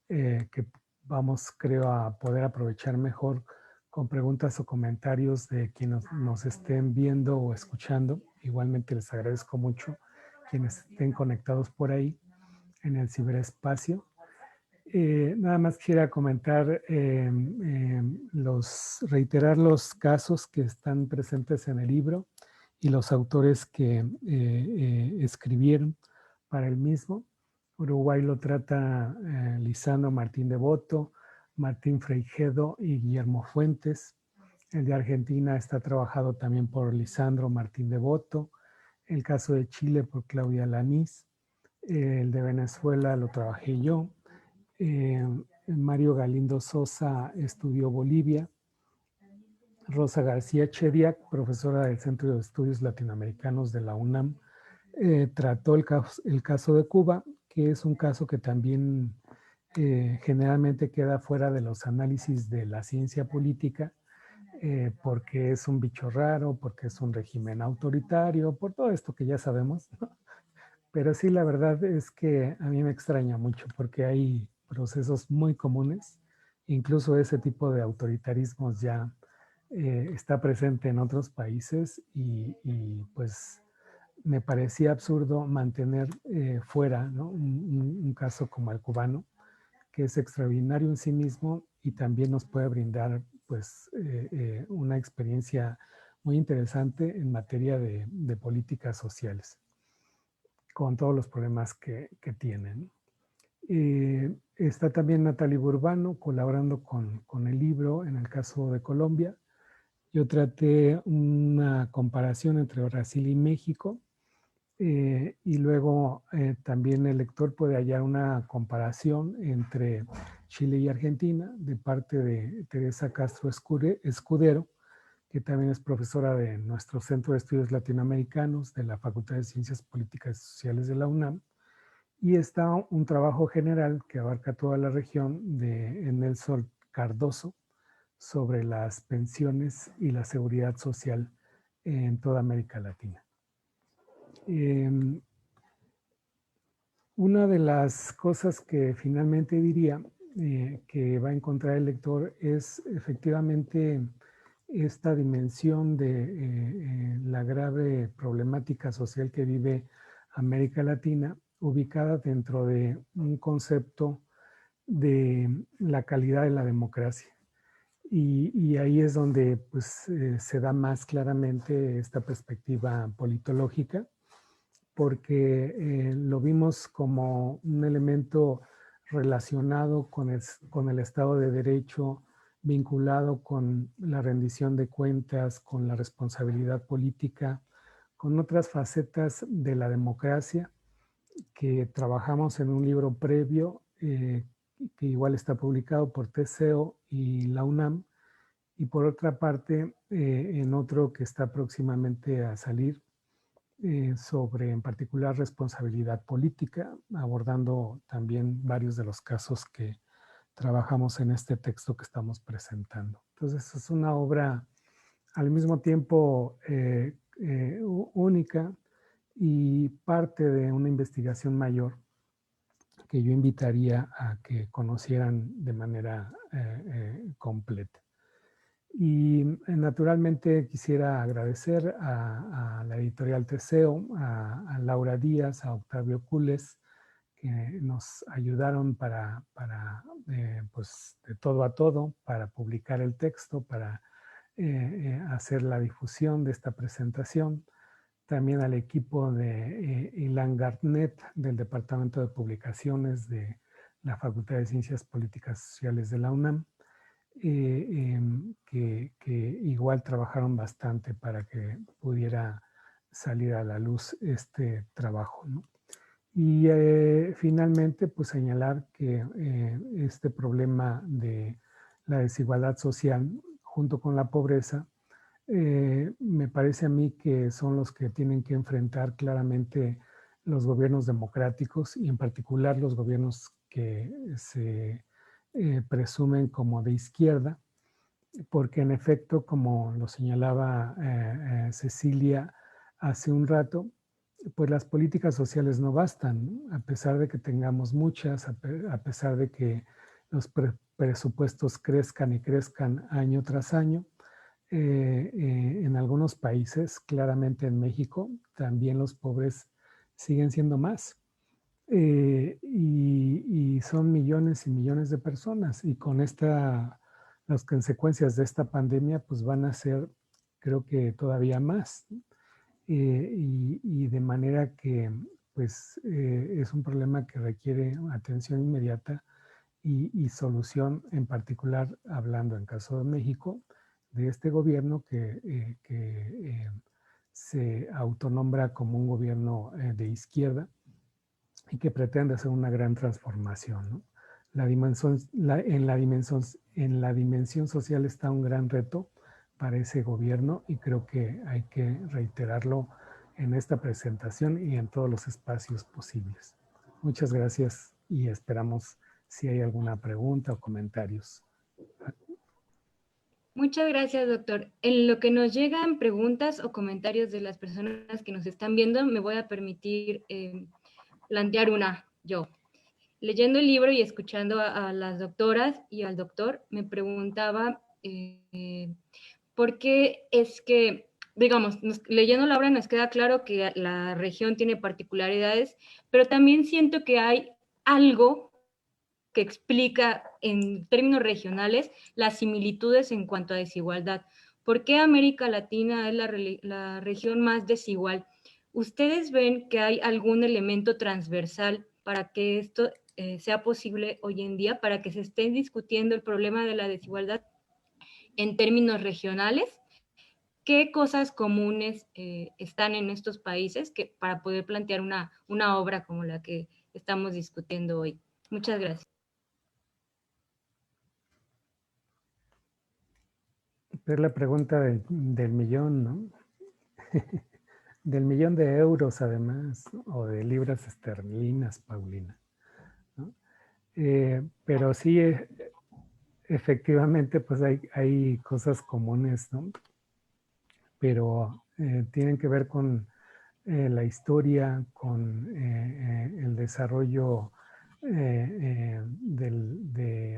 que vamos, creo, a poder aprovechar mejor con preguntas o comentarios de quienes nos estén viendo o escuchando. Igualmente les agradezco mucho quienes estén conectados por ahí en el ciberespacio. Nada más quisiera comentar, reiterar los casos que están presentes en el libro y los autores que escribieron para el mismo. Uruguay lo trata Lisandro Martín Devoto, Martín Freixedo y Guillermo Fuentes. El de Argentina está trabajado también por Lisandro Martín Devoto. El caso de Chile por Claudia Lanís. El de Venezuela lo trabajé yo. Mario Galindo Sosa estudió Bolivia. Rosa García Chediak, profesora del Centro de Estudios Latinoamericanos de la UNAM, trató el caso de Cuba, que es un caso que también generalmente queda fuera de los análisis de la ciencia política, porque es un bicho raro, porque es un régimen autoritario, por todo esto que ya sabemos, ¿no? Pero sí, la verdad es que a mí me extraña mucho porque hay procesos muy comunes, incluso ese tipo de autoritarismos ya está presente en otros países y pues me parecía absurdo mantener fuera, ¿no? un caso como el cubano, que es extraordinario en sí mismo y también nos puede brindar pues una experiencia muy interesante en materia de políticas sociales, con todos los problemas que tienen. Está también Natalie Burbano colaborando con el libro en el caso de Colombia. Yo traté una comparación entre Brasil y México, y luego también el lector puede hallar una comparación entre Chile y Argentina de parte de Teresa Castro Escudero, que también es profesora de nuestro Centro de Estudios Latinoamericanos de la Facultad de Ciencias Políticas y Sociales de la UNAM. Y está un trabajo general que abarca toda la región de Nelson Cardoso sobre las pensiones y la seguridad social en toda América Latina. Una de las cosas que finalmente diría que va a encontrar el lector es efectivamente esta dimensión de la grave problemática social que vive América Latina, ubicada dentro de un concepto de la calidad de la democracia. Y ahí es donde pues, se da más claramente esta perspectiva politológica, porque lo vimos como un elemento relacionado con el Estado de Derecho, vinculado con la rendición de cuentas, con la responsabilidad política, con otras facetas de la democracia que trabajamos en un libro previo que igual está publicado por TCO y la UNAM, y por otra parte en otro que está próximamente a salir sobre en particular responsabilidad política, abordando también varios de los casos que trabajamos en este texto que estamos presentando. Entonces es una obra al mismo tiempo única y parte de una investigación mayor que yo invitaría a que conocieran de manera completa. Y naturalmente quisiera agradecer a la editorial Teseo, a Laura Díaz, a Octavio Cules, que nos ayudaron pues de todo a todo, para publicar el texto, para hacer la difusión de esta presentación. También al equipo de Ilan Gartnet del Departamento de Publicaciones de la Facultad de Ciencias Políticas y Sociales de la UNAM, que igual trabajaron bastante para que pudiera salir a la luz este trabajo, ¿no? Y finalmente, pues señalar que este problema de la desigualdad social junto con la pobreza, me parece a mí que son los que tienen que enfrentar claramente los gobiernos democráticos y en particular los gobiernos que se presumen como de izquierda, porque en efecto, como lo señalaba Cecilia hace un rato, pues las políticas sociales no bastan, a pesar de que tengamos muchas, a pesar de que los presupuestos crezcan y crezcan año tras año. En algunos países, claramente en México, también los pobres siguen siendo más. Y son millones y millones de personas. Y con las consecuencias de esta pandemia, pues van a ser, creo que todavía más. Y de manera que, pues, es un problema que requiere atención inmediata y solución, en particular, hablando en caso de México, de este gobierno que se autonombra como un gobierno de izquierda y que pretende hacer una gran transformación, ¿no? En la dimensión social está un gran reto para ese gobierno y creo que hay que reiterarlo en esta presentación y en todos los espacios posibles. Muchas gracias y esperamos si hay alguna pregunta o comentarios. Muchas gracias, doctor. En lo que nos llegan preguntas o comentarios de las personas que nos están viendo, me voy a permitir plantear una yo. Leyendo el libro y escuchando a las doctoras y al doctor, me preguntaba por qué es que, digamos, leyendo la obra nos queda claro que la región tiene particularidades, pero también siento que hay algo que explica en términos regionales las similitudes en cuanto a desigualdad. ¿Por qué América Latina es la región más desigual? ¿Ustedes ven que hay algún elemento transversal para que esto sea posible hoy en día, para que se esté discutiendo el problema de la desigualdad en términos regionales? ¿Qué cosas comunes están en estos países para poder plantear una obra como la que estamos discutiendo hoy? Muchas gracias. Es la pregunta del millón, ¿no? Del millón de euros, además, o de libras esterlinas, Paulina, ¿no? Pero sí, efectivamente, pues hay cosas comunes, ¿no? Pero tienen que ver con la historia, con el desarrollo de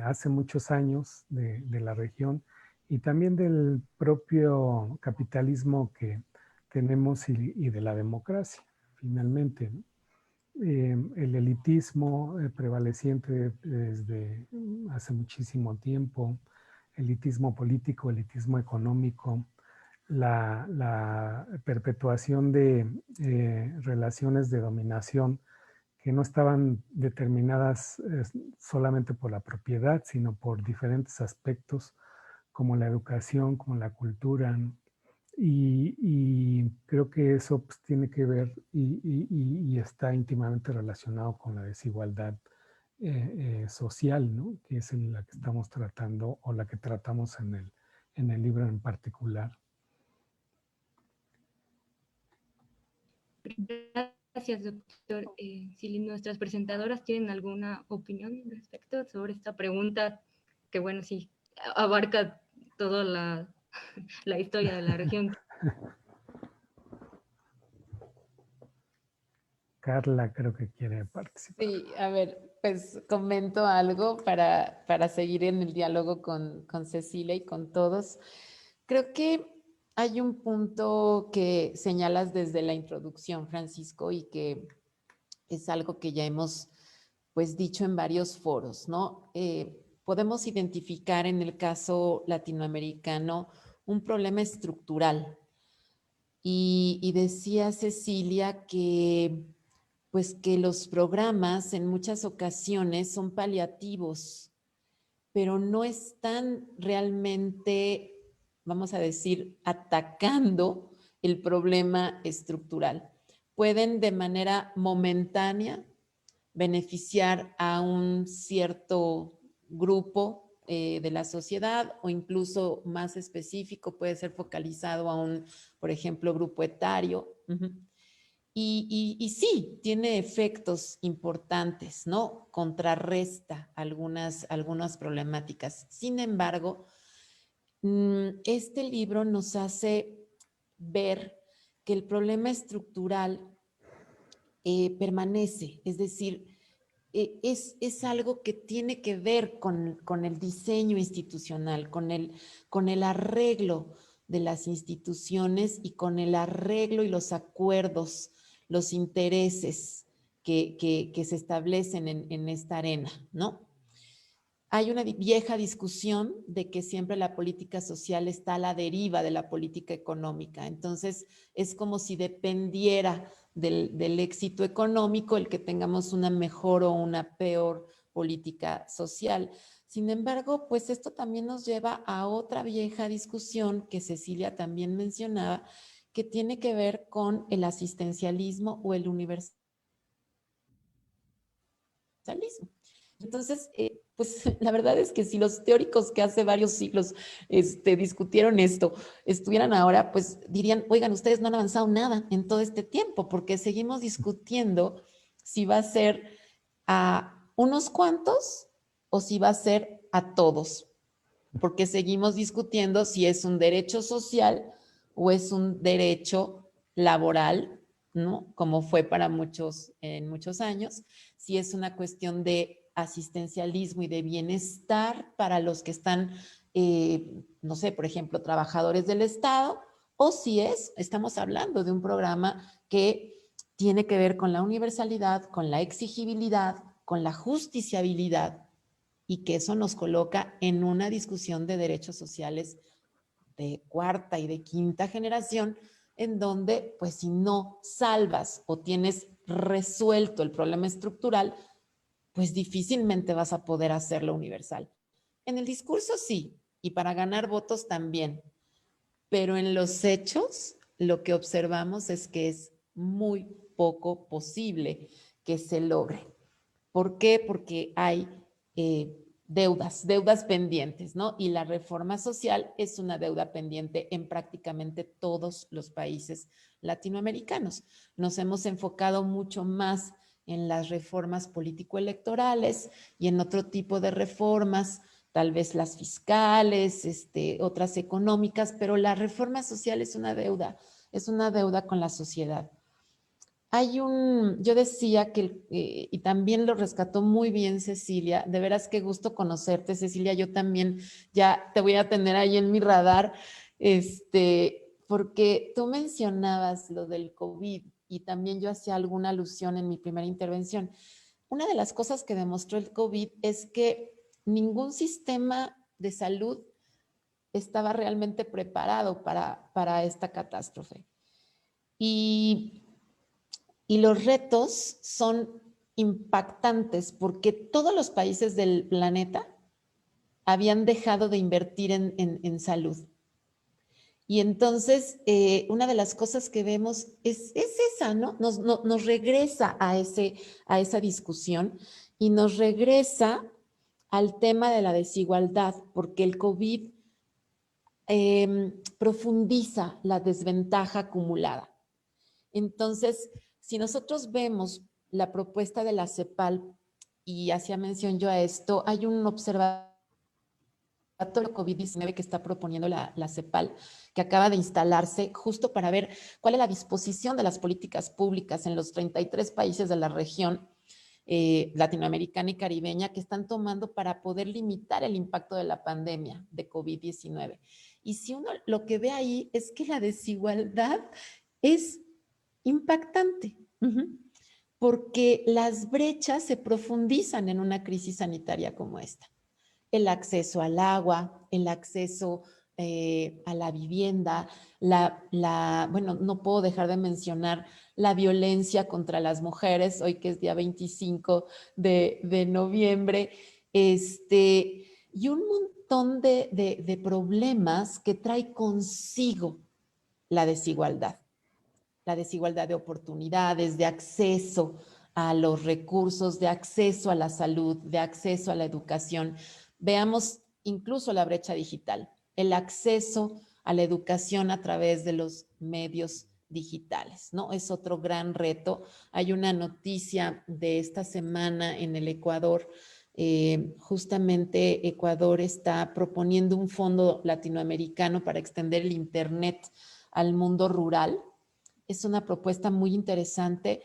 hace muchos años de la región y también del propio capitalismo que tenemos y de la democracia, finalmente, ¿no? El elitismo prevaleciente desde hace muchísimo tiempo, elitismo político, elitismo económico, la perpetuación de relaciones de dominación que no estaban determinadas solamente por la propiedad, sino por diferentes aspectos como la educación, como la cultura. Y creo que eso pues, tiene que ver y está íntimamente relacionado con la desigualdad social, ¿no? Que es la que estamos tratando o la que tratamos en el libro en particular. Gracias, doctor. Si nuestras presentadoras tienen alguna opinión respecto sobre esta pregunta, que bueno, sí, abarca toda la historia de la región. Carla creo que quiere participar. Sí, a ver, pues comento algo para seguir en el diálogo con Cecilia y con todos. Creo que hay un punto que señalas desde la introducción, Francisco, y que es algo que ya hemos pues dicho en varios foros, ¿no? Podemos identificar en el caso latinoamericano un problema estructural. Y decía Cecilia que pues que los programas en muchas ocasiones son paliativos, pero no están realmente, vamos a decir, atacando el problema estructural. Pueden de manera momentánea beneficiar a un cierto grupo de la sociedad o incluso más específico, puede ser focalizado a un, por ejemplo, grupo etario. Y sí, tiene efectos importantes, ¿no? Contrarresta algunas problemáticas. Sin embargo, este libro nos hace ver que el problema estructural permanece, es decir, es algo que tiene que ver con el diseño institucional, con el arreglo de las instituciones y con el arreglo y los acuerdos, los intereses que se establecen en esta arena, ¿no? Hay una vieja discusión de que siempre la política social está a la deriva de la política económica. Entonces, es como si dependiera del éxito económico el que tengamos una mejor o una peor política social. Sin embargo, pues esto también nos lleva a otra vieja discusión que Cecilia también mencionaba, que tiene que ver con el asistencialismo o el universalismo. Entonces, pues la verdad es que si los teóricos que hace varios siglos discutieron esto, estuvieran ahora, pues dirían, oigan, ustedes no han avanzado nada en todo este tiempo, porque seguimos discutiendo si va a ser a unos cuantos o si va a ser a todos, porque seguimos discutiendo si es un derecho social o es un derecho laboral, ¿no? Como fue para muchos en muchos años, si es una cuestión de asistencialismo y de bienestar para los que están, no sé, por ejemplo, trabajadores del Estado, o si estamos hablando de un programa que tiene que ver con la universalidad, con la exigibilidad, con la justiciabilidad, y que eso nos coloca en una discusión de derechos sociales de cuarta y de quinta generación, en donde, pues, si no salvas o tienes resuelto el problema estructural, pues difícilmente vas a poder hacerlo universal. En el discurso sí, y para ganar votos también, pero en los hechos lo que observamos es que es muy poco posible que se logre. ¿Por qué? Porque hay deudas pendientes, ¿no? Y la reforma social es una deuda pendiente en prácticamente todos los países latinoamericanos. Nos hemos enfocado mucho más en las reformas político-electorales y en otro tipo de reformas, tal vez las fiscales, otras económicas, pero la reforma social es una deuda con la sociedad. Yo decía que, y también lo rescató muy bien Cecilia, de veras qué gusto conocerte, Cecilia, yo también ya te voy a tener ahí en mi radar, porque tú mencionabas lo del COVID y también yo hacía alguna alusión en mi primera intervención. Una de las cosas que demostró el COVID es que ningún sistema de salud estaba realmente preparado para esta catástrofe. Y los retos son impactantes porque todos los países del planeta habían dejado de invertir en salud. Y entonces, una de las cosas que vemos es esa, ¿no? Nos regresa a esa discusión y nos regresa al tema de la desigualdad, porque el COVID profundiza la desventaja acumulada. Entonces, Si nosotros vemos la propuesta de la CEPAL, y hacía mención yo a esto, hay un observatorio COVID-19 que está proponiendo la CEPAL, que acaba de instalarse justo para ver cuál es la disposición de las políticas públicas en los 33 países de la región latinoamericana y caribeña que están tomando para poder limitar el impacto de la pandemia de COVID-19. Y si uno lo que ve ahí es que la desigualdad es impactante, porque las brechas se profundizan en una crisis sanitaria como esta. El acceso al agua, el acceso a la vivienda, bueno, no puedo dejar de mencionar la violencia contra las mujeres, hoy que es día 25 de noviembre, y un montón de problemas que trae consigo la desigualdad de oportunidades, de acceso a los recursos, de acceso a la salud, de acceso a la educación. Veamos incluso la brecha digital, el acceso a la educación a través de los medios digitales, ¿no? Es otro gran reto. Hay una noticia de esta semana en el Ecuador. Justamente Ecuador está proponiendo un fondo latinoamericano para extender el Internet al mundo rural. Es una propuesta muy interesante,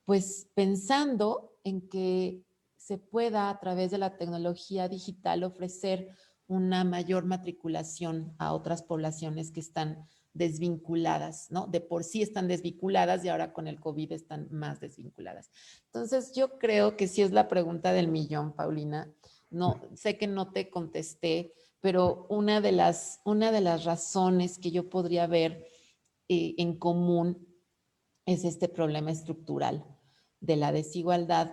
pues pensando en que se pueda a través de la tecnología digital ofrecer una mayor matriculación a otras poblaciones que están desvinculadas, ¿no? De por sí están desvinculadas y ahora con el COVID están más desvinculadas. Entonces, yo creo que sí es la pregunta del millón, Paulina. No, sé que no te contesté, pero una de las razones que yo podría ver en común es este problema estructural de la desigualdad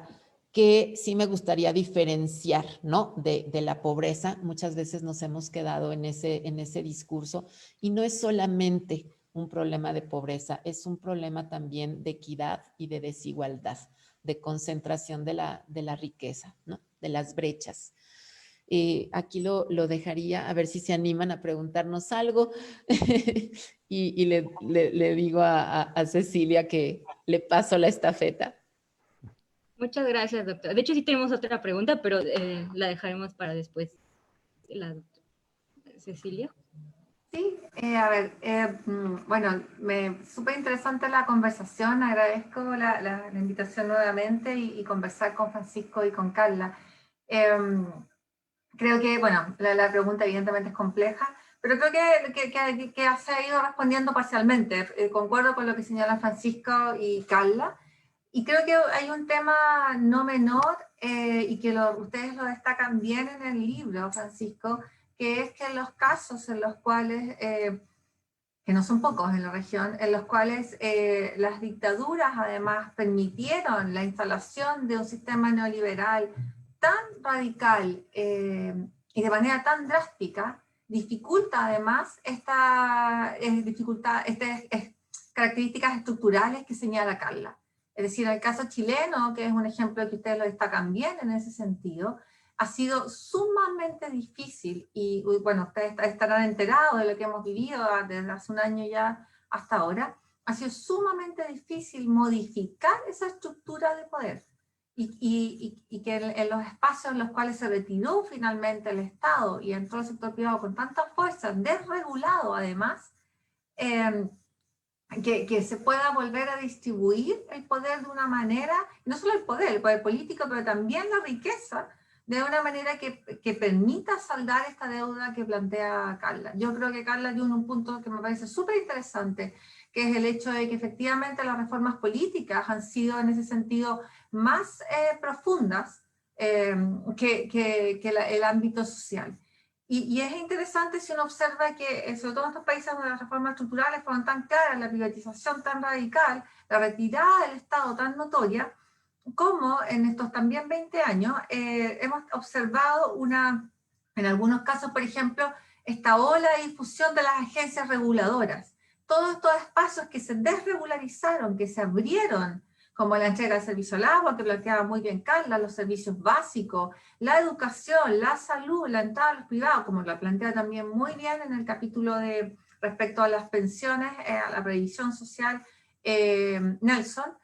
que sí me gustaría diferenciar, ¿no? De la pobreza. Muchas veces nos hemos quedado en ese discurso y no es solamente un problema de pobreza, es un problema también de equidad y de desigualdad, de concentración de la riqueza, ¿no? De las brechas. Aquí lo dejaría, a ver si se animan a preguntarnos algo y le digo a Cecilia que le paso la estafeta. Muchas gracias, doctora. De hecho, sí tenemos otra pregunta, pero la dejaremos para después. La doctora Cecilia. Sí, a ver, bueno, súper interesante la conversación, agradezco la invitación nuevamente y conversar con Francisco y con Carla. Creo que, bueno, la pregunta evidentemente es compleja, pero creo que se ha ido respondiendo parcialmente. Concuerdo con lo que señalan Francisco y Carla, y creo que hay un tema no menor, y que ustedes lo destacan bien en el libro, Francisco, que es que en los casos en los cuales, que no son pocos en la región, en los cuales las dictaduras además permitieron la instalación de un sistema neoliberal tan radical y de manera tan drástica, dificulta además estas características estructurales que señala Carla. Es decir, el caso chileno, que es un ejemplo que ustedes lo destacan bien en ese sentido, ha sido sumamente difícil y bueno, ustedes estarán enterados de lo que hemos vivido desde hace un año ya hasta ahora. Ha sido sumamente difícil modificar esa estructura de poder y que en los espacios en los cuales se retiró finalmente el Estado y entró el sector privado con tanta fuerza, desregulado además, que se pueda volver a distribuir el poder de una manera, no solo el poder político, pero también la riqueza, de una manera que permita saldar esta deuda que plantea Carla. Yo creo que Carla dio un punto que me parece súper interesante, que es el hecho de que efectivamente las reformas políticas han sido en ese sentido más profundas que el ámbito social. Y es interesante si uno observa que, sobre todo en estos países donde las reformas estructurales fueron tan claras, la privatización tan radical, la retirada del Estado tan notoria, como en estos también 20 años hemos observado en algunos casos, por ejemplo, esta ola de difusión de las agencias reguladoras. Todos estos espacios que se desregularizaron, que se abrieron, como la entrega del servicio al agua, que planteaba muy bien Carla, los servicios básicos, la educación, la salud, la entrada a los privados, como la plantea también muy bien en el capítulo respecto a las pensiones, a la previsión social, Nelson.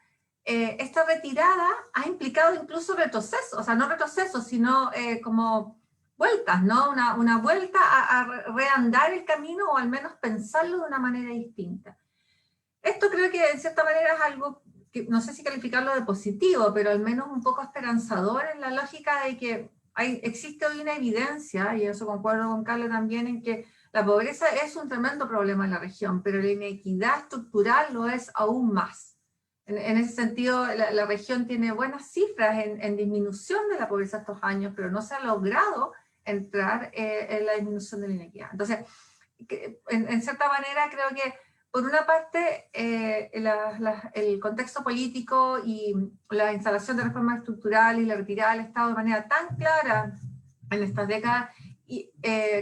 esta retirada ha implicado incluso retroceso, o sea, no retroceso, sino como vueltas, ¿no? Una vuelta a reandar el camino o al menos pensarlo de una manera distinta. Esto creo que en cierta manera es algo que no sé si calificarlo de positivo, pero al menos un poco esperanzador en la lógica de que existe hoy una evidencia, y eso concuerdo con Carlos también, en que la pobreza es un tremendo problema en la región, pero la inequidad estructural lo es aún más. En ese sentido, la región tiene buenas cifras en disminución de la pobreza estos años, pero no se ha logrado entrar en la disminución de la inequidad. Entonces, en cierta manera creo que por una parte, el contexto político y la instalación de reforma estructural y la retirada del Estado de manera tan clara en estas décadas, y,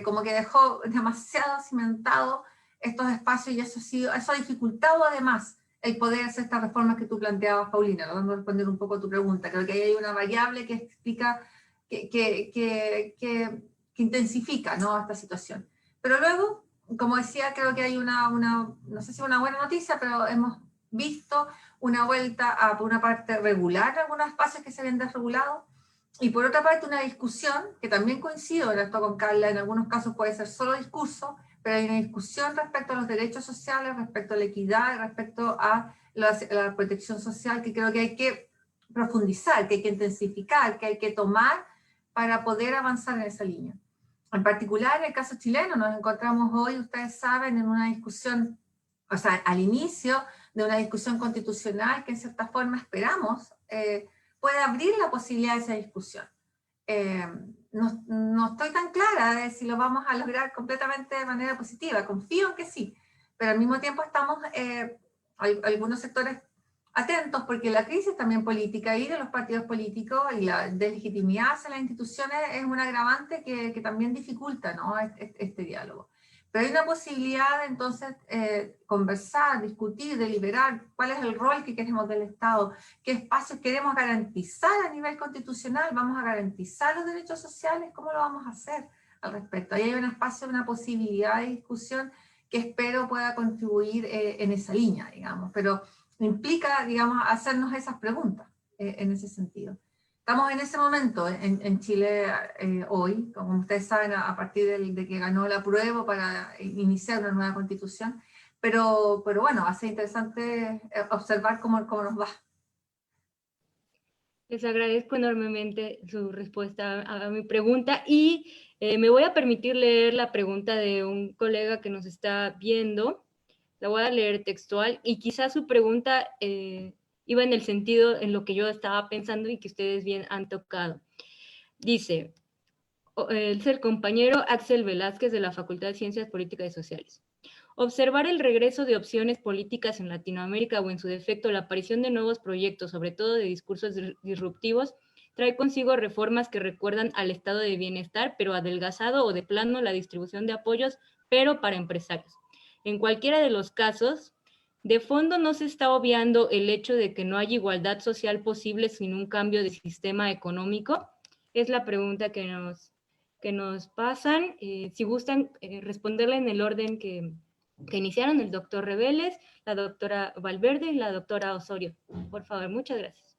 como que dejó demasiado cimentado estos espacios, y eso ha dificultado además el poder hacer estas reformas que tú planteabas, Paulina, tratando de responder un poco a tu pregunta. Creo que ahí hay una variable que explica, que intensifica, ¿no?, esta situación. Pero luego, como decía, creo que hay no sé si una buena noticia, pero hemos visto una vuelta a, por una parte, regular algunos espacios que se habían desregulado, y por otra parte una discusión, que también coincido en esto con Carla, en algunos casos puede ser solo discurso, pero hay una discusión respecto a los derechos sociales, respecto a la equidad, respecto a la protección social, que creo que hay que profundizar, que hay que intensificar, que hay que tomar para poder avanzar en esa línea. En particular, en el caso chileno, nos encontramos hoy, ustedes saben, en una discusión, o sea, al inicio de una discusión constitucional que en cierta forma esperamos puede abrir la posibilidad de esa discusión. No estoy tan clara de si lo vamos a lograr completamente de manera positiva, confío en que sí, pero al mismo tiempo estamos, algunos sectores atentos, porque la crisis también política y de los partidos políticos y la deslegitimidad hacia las instituciones es un agravante que también dificulta, ¿no?, este diálogo. Pero hay una posibilidad de entonces conversar, discutir, deliberar cuál es el rol que queremos del Estado, qué espacios queremos garantizar a nivel constitucional, vamos a garantizar los derechos sociales, cómo lo vamos a hacer al respecto. Ahí hay un espacio, una posibilidad de discusión que espero pueda contribuir en esa línea, digamos, pero implica, digamos, hacernos esas preguntas en ese sentido. Estamos en ese momento en Chile hoy, como ustedes saben, a partir de que ganó el apruebo para iniciar una nueva constitución, pero bueno, va a ser interesante observar cómo nos va. Les agradezco enormemente su respuesta a mi pregunta y me voy a permitir leer la pregunta de un colega que nos está viendo. La voy a leer textual y quizás su pregunta iba en el sentido en lo que yo estaba pensando y que ustedes bien han tocado. Dice, es el compañero Axel Velázquez de la Facultad de Ciencias Políticas y Sociales. Observar el regreso de opciones políticas en Latinoamérica o en su defecto la aparición de nuevos proyectos, sobre todo de discursos disruptivos, trae consigo reformas que recuerdan al estado de bienestar, pero adelgazado o de plano la distribución de apoyos, pero para empresarios. En cualquiera de los casos, de fondo no se está obviando el hecho de que no hay igualdad social posible sin un cambio de sistema económico. Es la pregunta que nos pasan. Si gustan responderla en el orden que iniciaron, el doctor Reveles, la doctora Valverde y la doctora Osorio. Por favor, muchas gracias.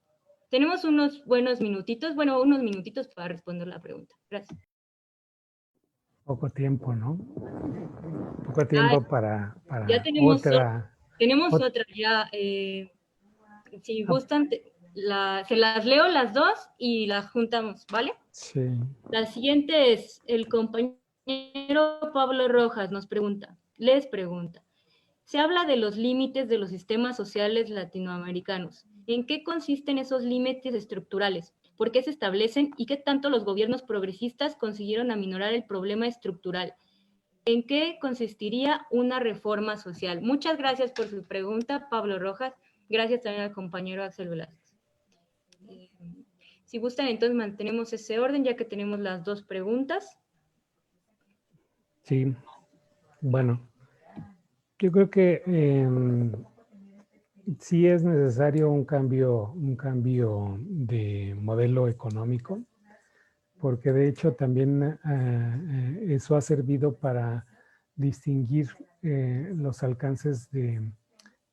Tenemos unos minutitos para responder la pregunta. Gracias. Poco tiempo, ¿no? Poco tiempo para ya tenemos otra. Tenemos otra ya. Si gustan, se las leo las dos y las juntamos, ¿vale? Sí. La siguiente es, el compañero Pablo Rojas les pregunta, se habla de los límites de los sistemas sociales latinoamericanos. ¿En qué consisten esos límites estructurales? ¿Por qué se establecen? ¿Y qué tanto los gobiernos progresistas consiguieron aminorar el problema estructural? ¿En qué consistiría una reforma social? Muchas gracias por su pregunta, Pablo Rojas. Gracias también al compañero Axel Velázquez. Si gustan, entonces mantenemos ese orden ya que tenemos las dos preguntas. Sí, bueno, yo creo que sí es necesario un cambio de modelo económico, porque de hecho también eso ha servido para distinguir los alcances de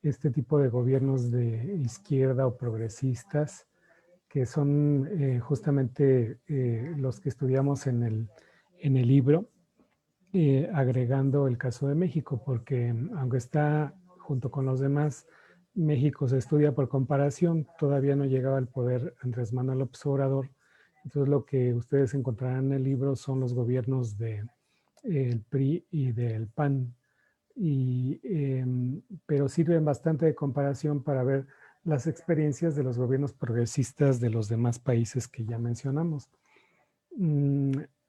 este tipo de gobiernos de izquierda o progresistas, que son justamente los que estudiamos en el libro, agregando el caso de México, porque aunque está junto con los demás, México se estudia por comparación, todavía no llegaba al poder Andrés Manuel López Obrador. Entonces lo que ustedes encontrarán en el libro son los gobiernos del PRI y del PAN, pero sirven bastante de comparación para ver las experiencias de los gobiernos progresistas de los demás países que ya mencionamos.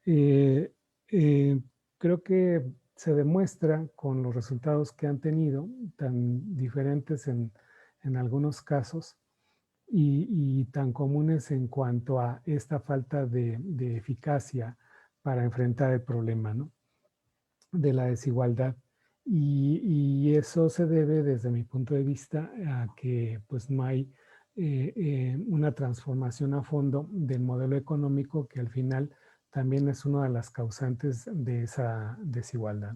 Eh, eh, creo que se demuestra con los resultados que han tenido, tan diferentes en algunos casos y tan comunes en cuanto a esta falta de eficacia para enfrentar el problema, ¿no?, de la desigualdad. Y eso se debe, desde mi punto de vista, a que pues no hay una transformación a fondo del modelo económico, que al final también es una de las causantes de esa desigualdad.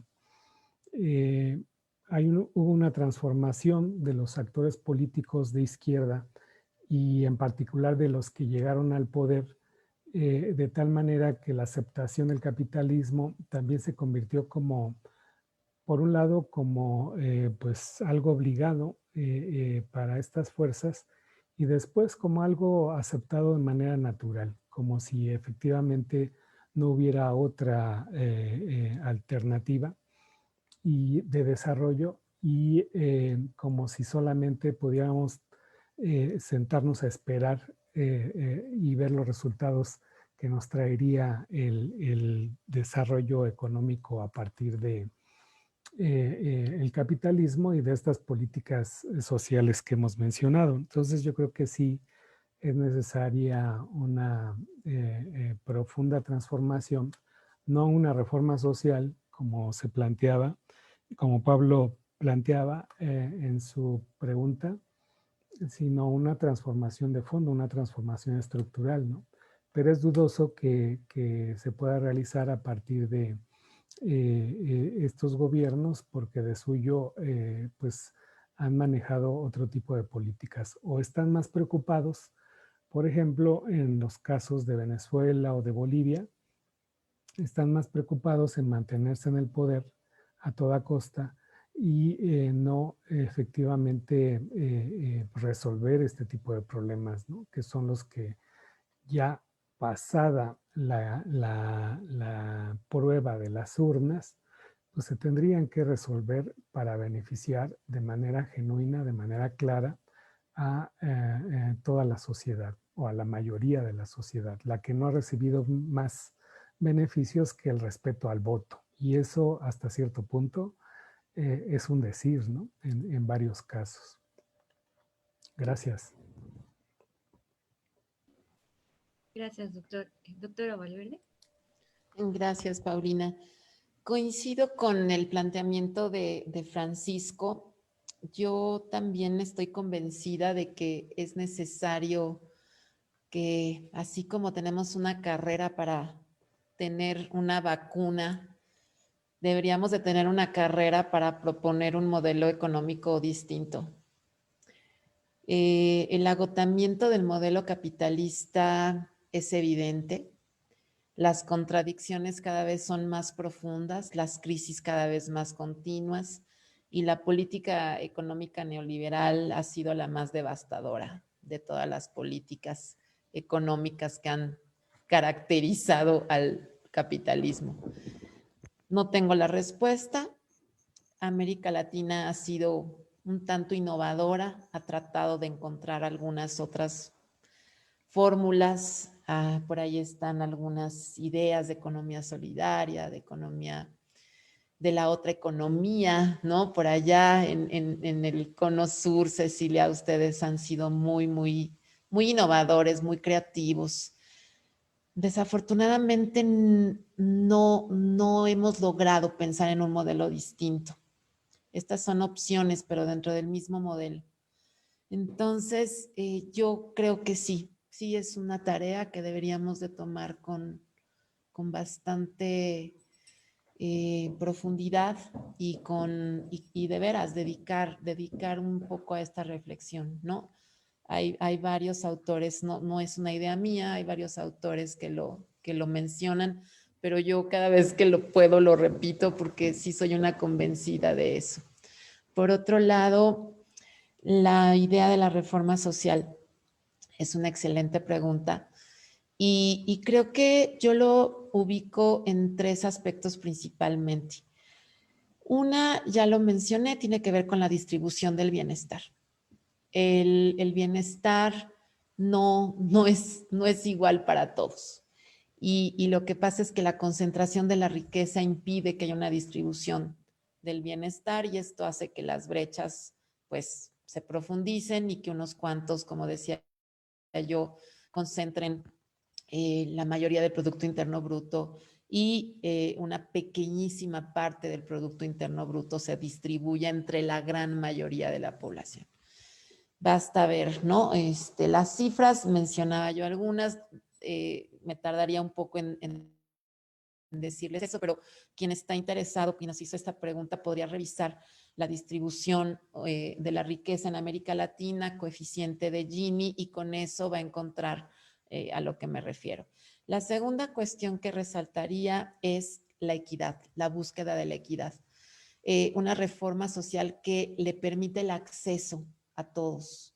Hubo una transformación de los actores políticos de izquierda y en particular de los que llegaron al poder, de tal manera que la aceptación del capitalismo también se convirtió como, por un lado, como pues algo obligado para estas fuerzas, y después como algo aceptado de manera natural, como si efectivamente no hubiera otra alternativa y de desarrollo, y como si solamente pudiéramos sentarnos a esperar y ver los resultados que nos traería el desarrollo económico a partir de el capitalismo y de estas políticas sociales que hemos mencionado. Entonces yo creo que sí es necesaria una profunda transformación, no una reforma social como se planteaba, como Pablo planteaba en su pregunta, sino una transformación de fondo, una transformación estructural, ¿no? Pero es dudoso que se pueda realizar a partir de estos gobiernos, porque de suyo pues han manejado otro tipo de políticas o están más preocupados, por ejemplo, en los casos de Venezuela o de Bolivia, están más preocupados en mantenerse en el poder a toda costa y no efectivamente resolver este tipo de problemas, ¿no?, que son los que ya pasada la prueba de las urnas, pues se tendrían que resolver para beneficiar de manera genuina, de manera clara a toda la sociedad o a la mayoría de la sociedad, la que no ha recibido más beneficios que el respeto al voto. Y eso hasta cierto punto es un decir, ¿no?, en varios casos. Gracias. Gracias, doctor. Doctora Valverde. Gracias, Paulina. Coincido con el planteamiento de Francisco. Yo también estoy convencida de que es necesario que, así como tenemos una carrera para tener una vacuna, deberíamos de tener una carrera para proponer un modelo económico distinto. El agotamiento del modelo capitalista es evidente. Las contradicciones cada vez son más profundas, las crisis cada vez más continuas, y la política económica neoliberal ha sido la más devastadora de todas las políticas económicas que han caracterizado al capitalismo. No tengo la respuesta. América Latina ha sido un tanto innovadora, ha tratado de encontrar algunas otras fórmulas. Por ahí están algunas ideas de economía solidaria, de economía, de la otra economía, ¿no? Por allá en el cono sur, Cecilia, ustedes han sido muy innovadores, muy creativos. Desafortunadamente no hemos logrado pensar en un modelo distinto. Estas son opciones, pero dentro del mismo modelo. Entonces, yo creo que sí es una tarea que deberíamos de tomar con bastante profundidad y de veras dedicar un poco a esta reflexión, ¿no? Hay varios autores, no es una idea mía, hay varios autores que lo mencionan, pero yo cada vez que lo puedo lo repito porque sí soy una convencida de eso. Por otro lado, la idea de la reforma social es una excelente pregunta y creo que yo lo ubico en 3 aspectos principalmente. Una, ya lo mencioné, tiene que ver con la distribución del bienestar. El bienestar no es igual para todos. Y lo que pasa es que la concentración de la riqueza impide que haya una distribución del bienestar y esto hace que las brechas pues se profundicen y que unos cuantos, como decía yo, concentren la mayoría del Producto Interno Bruto y una pequeñísima parte del Producto Interno Bruto se distribuya entre la gran mayoría de la población. Basta ver, ¿no? Las cifras, mencionaba yo algunas, me tardaría un poco en decirles eso, pero quien está interesado, quien nos hizo esta pregunta, podría revisar la distribución de la riqueza en América Latina, coeficiente de Gini, y con eso va a encontrar a lo que me refiero. La segunda cuestión que resaltaría es la equidad, la búsqueda de la equidad. Una reforma social que le permite el acceso a todos,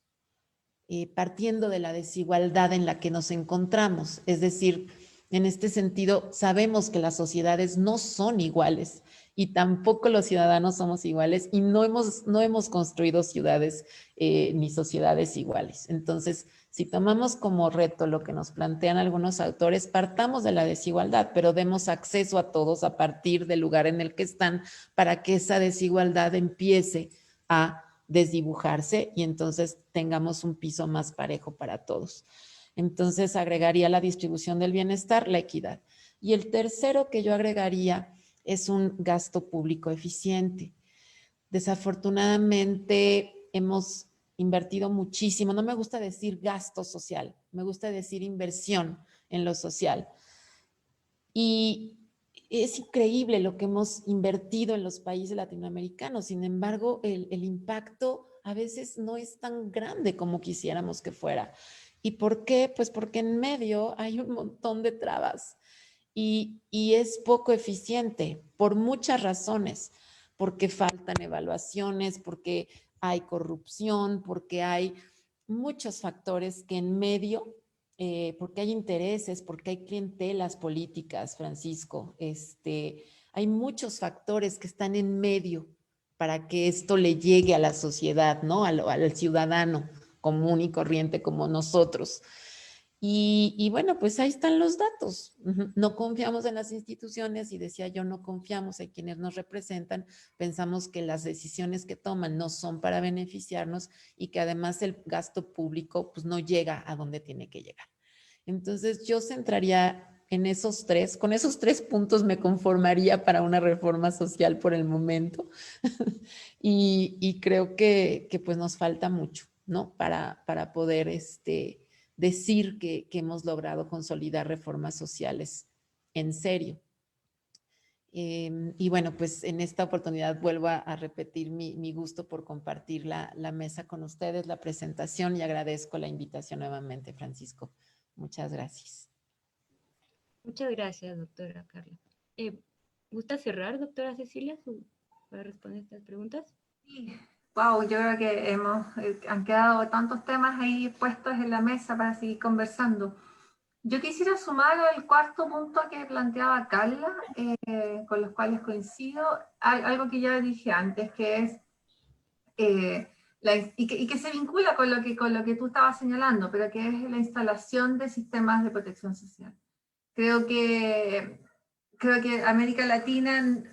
partiendo de la desigualdad en la que nos encontramos. Es decir, en este sentido, sabemos que las sociedades no son iguales y tampoco los ciudadanos somos iguales y no hemos construido ciudades ni sociedades iguales. Entonces, si tomamos como reto lo que nos plantean algunos autores, partamos de la desigualdad, pero demos acceso a todos a partir del lugar en el que están para que esa desigualdad empiece a desdibujarse y entonces tengamos un piso más parejo para todos. Entonces agregaría la distribución del bienestar, la equidad. Y el tercero que yo agregaría es un gasto público eficiente. Desafortunadamente hemos invertido muchísimo, no me gusta decir gasto social, me gusta decir inversión en lo social. Y es increíble lo que hemos invertido en los países latinoamericanos, sin embargo, el impacto a veces no es tan grande como quisiéramos que fuera. ¿Y por qué? Pues porque en medio hay un montón de trabas y es poco eficiente por muchas razones, porque faltan evaluaciones, porque hay corrupción, porque hay muchos factores que en medio, porque hay intereses, porque hay clientelas políticas, Francisco, hay muchos factores que están en medio para que esto le llegue a la sociedad, ¿no? Al ciudadano común y corriente como nosotros. Y bueno, pues ahí están los datos. No confiamos en las instituciones y decía yo, no confiamos en quienes nos representan, pensamos que las decisiones que toman no son para beneficiarnos y que además el gasto público pues no llega a donde tiene que llegar. Entonces yo centraría en esos 3, con esos 3 puntos me conformaría para una reforma social por el momento y creo que pues nos falta mucho, ¿no? Para poder decir que hemos logrado consolidar reformas sociales en serio. Y bueno, pues en esta oportunidad vuelvo a repetir mi gusto por compartir la mesa con ustedes, la presentación, y agradezco la invitación nuevamente, Francisco. Muchas gracias. Muchas gracias, doctora Carla. ¿Gusta cerrar, doctora Cecilia, para responder estas preguntas? Sí. Wow, yo creo que han quedado tantos temas ahí puestos en la mesa para seguir conversando. Yo quisiera sumar el cuarto punto que planteaba Carla, con los cuales coincido, algo que ya dije antes, que es, y que se vincula con lo que tú estabas señalando, pero que es la instalación de sistemas de protección social. Creo que América Latina,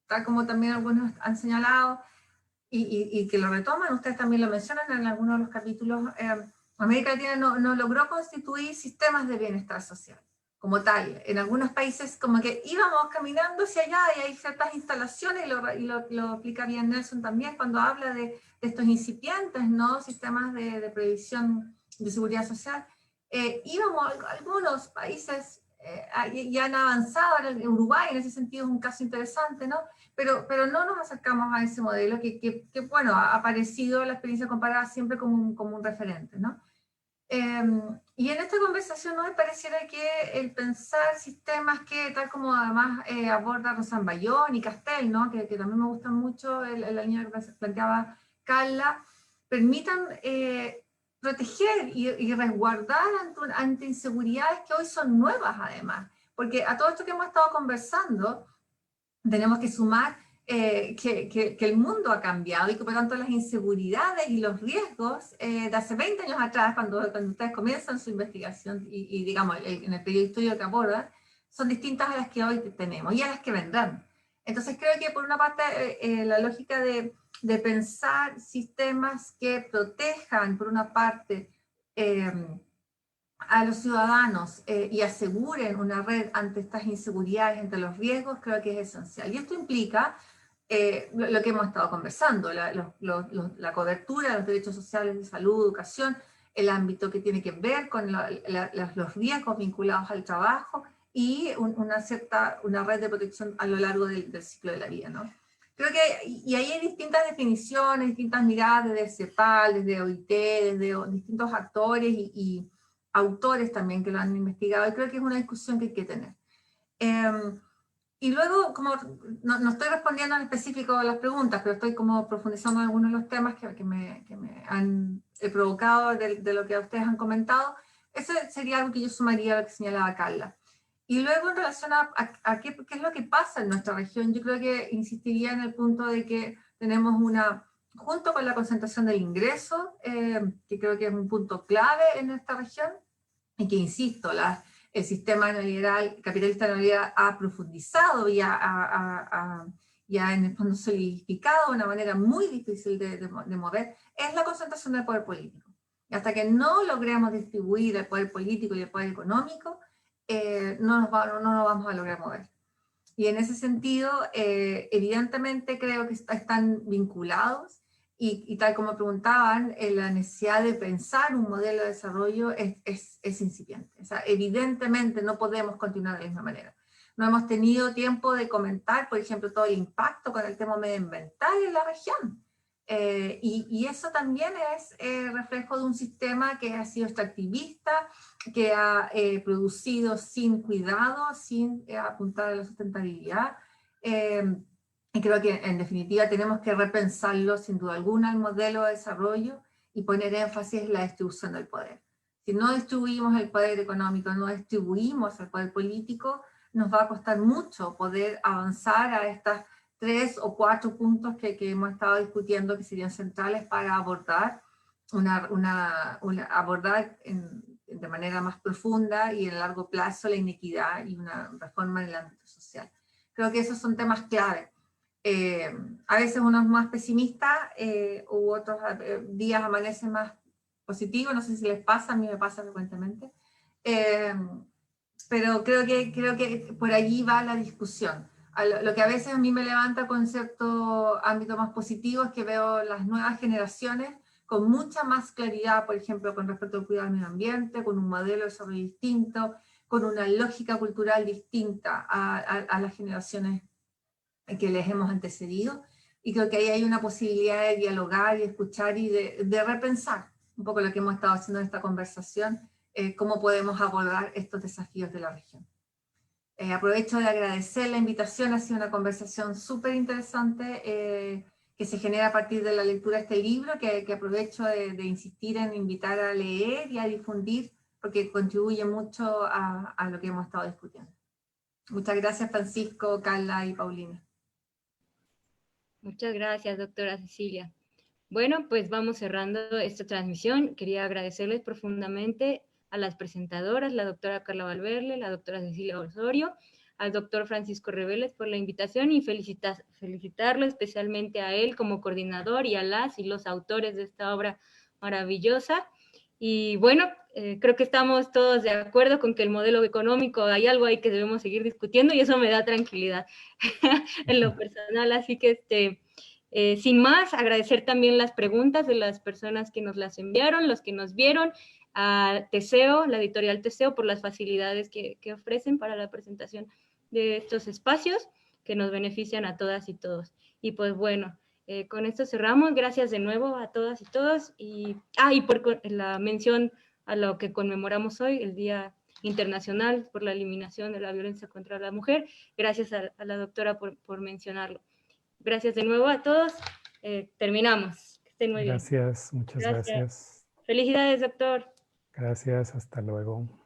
tal como también algunos han señalado, y que lo retoman, ustedes también lo mencionan en algunos de los capítulos, América Latina no logró constituir sistemas de bienestar social como tal. En algunos países como que íbamos caminando hacia allá y hay ciertas instalaciones, y lo explica bien Nelson también cuando habla de estos incipientes, ¿no? Sistemas de previsión de seguridad social. Íbamos, algunos países ya han avanzado. En Uruguay en ese sentido es un caso interesante, ¿no? Pero no nos acercamos a ese modelo que bueno, ha aparecido la experiencia comparada siempre como un referente, ¿no? Y en esta conversación, ¿no?, me pareciera que el pensar sistemas que, tal como además aborda Rosan Bayón y Castel, ¿no?, que también me gustan mucho, la línea que planteaba Carla, permitan proteger y resguardar ante inseguridades que hoy son nuevas además. Porque a todo esto que hemos estado conversando, tenemos que sumar que el mundo ha cambiado y que por tanto las inseguridades y los riesgos de hace 20 años atrás, cuando ustedes comienzan su investigación y digamos en el periodo histórico que abordan, son distintas a las que hoy tenemos y a las que vendrán. Entonces creo que por una parte la lógica de pensar sistemas que protejan por una parte a los ciudadanos y aseguren una red ante estas inseguridades, ante los riesgos, creo que es esencial. Y esto implica lo que hemos estado conversando, la cobertura de los derechos sociales de salud, educación, el ámbito que tiene que ver con los riesgos vinculados al trabajo y una red de protección a lo largo del ciclo de la vida, ¿no? Creo que, y ahí hay distintas definiciones, distintas miradas desde CEPAL, desde OIT, desde distintos actores y autores también que lo han investigado, y creo que es una discusión que hay que tener. Y luego, como no estoy respondiendo en específico a las preguntas, pero estoy como profundizando en algunos de los temas que me han provocado de lo que ustedes han comentado. Eso sería algo que yo sumaría a lo que señalaba Carla. Y luego en relación a qué es lo que pasa en nuestra región, yo creo que insistiría en el punto de que tenemos junto con la concentración del ingreso, que creo que es un punto clave en esta región, y que, insisto, el sistema neoliberal, capitalista neoliberal ha profundizado y ha en el fondo solidificado de una manera muy difícil de mover, es la concentración del poder político. Y hasta que no logremos distribuir el poder político y el poder económico, no nos vamos a lograr mover. Y en ese sentido, evidentemente creo que están vinculados, y tal como preguntaban, la necesidad de pensar un modelo de desarrollo es incipiente. O sea, evidentemente no podemos continuar de la misma manera. No hemos tenido tiempo de comentar, por ejemplo, todo el impacto con el tema medioambiental en la región. Y eso también es reflejo de un sistema que ha sido extractivista, que ha producido sin cuidado, sin apuntar a la sustentabilidad. Y creo que en definitiva tenemos que repensarlo sin duda alguna el modelo de desarrollo y poner énfasis en la distribución del poder. Si no distribuimos el poder económico, no distribuimos el poder político, nos va a costar mucho poder avanzar a estas 3 o 4 puntos que hemos estado discutiendo que serían centrales para abordar de manera más profunda y en largo plazo la inequidad y una reforma en el ámbito social. Creo que esos son temas clave. A veces uno es más pesimista, u otros días amanece más positivo, no sé si les pasa, a mí me pasa frecuentemente, pero creo que por allí va la discusión. Lo que a veces a mí me levanta con cierto ámbito más positivo es que veo las nuevas generaciones con mucha más claridad, por ejemplo, con respecto al cuidado del medio ambiente, con un modelo de desarrollo distinto, con una lógica cultural distinta a las generaciones que les hemos antecedido, y creo que ahí hay una posibilidad de dialogar y escuchar y de repensar un poco lo que hemos estado haciendo en esta conversación, cómo podemos abordar estos desafíos de la región. Aprovecho de agradecer la invitación, ha sido una conversación súper interesante que se genera a partir de la lectura de este libro, que aprovecho de insistir en invitar a leer y a difundir, porque contribuye mucho a lo que hemos estado discutiendo. Muchas gracias, Francisco, Carla y Paulina. Muchas gracias, doctora Cecilia. Bueno, pues vamos cerrando esta transmisión. Quería agradecerles profundamente a las presentadoras, la doctora Carla Valverde, la doctora Cecilia Osorio, al doctor Francisco Reveles por la invitación y felicitarlo especialmente a él como coordinador y a las y los autores de esta obra maravillosa. Y bueno, creo que estamos todos de acuerdo con que el modelo económico hay algo ahí que debemos seguir discutiendo y eso me da tranquilidad en lo personal, así que Sin más, agradecer también las preguntas de las personas que nos las enviaron, los que nos vieron, a Teseo, la editorial Teseo, por las facilidades que ofrecen para la presentación de estos espacios que nos benefician a todas y todos. Y pues bueno, con esto cerramos. Gracias de nuevo a todas y todos. Y por la mención a lo que conmemoramos hoy, el Día Internacional por la Eliminación de la Violencia contra la Mujer. Gracias a la doctora por mencionarlo. Gracias de nuevo a todos. Terminamos. Que estén muy bien. Gracias, muchas gracias. Felicidades, doctor. Gracias, hasta luego.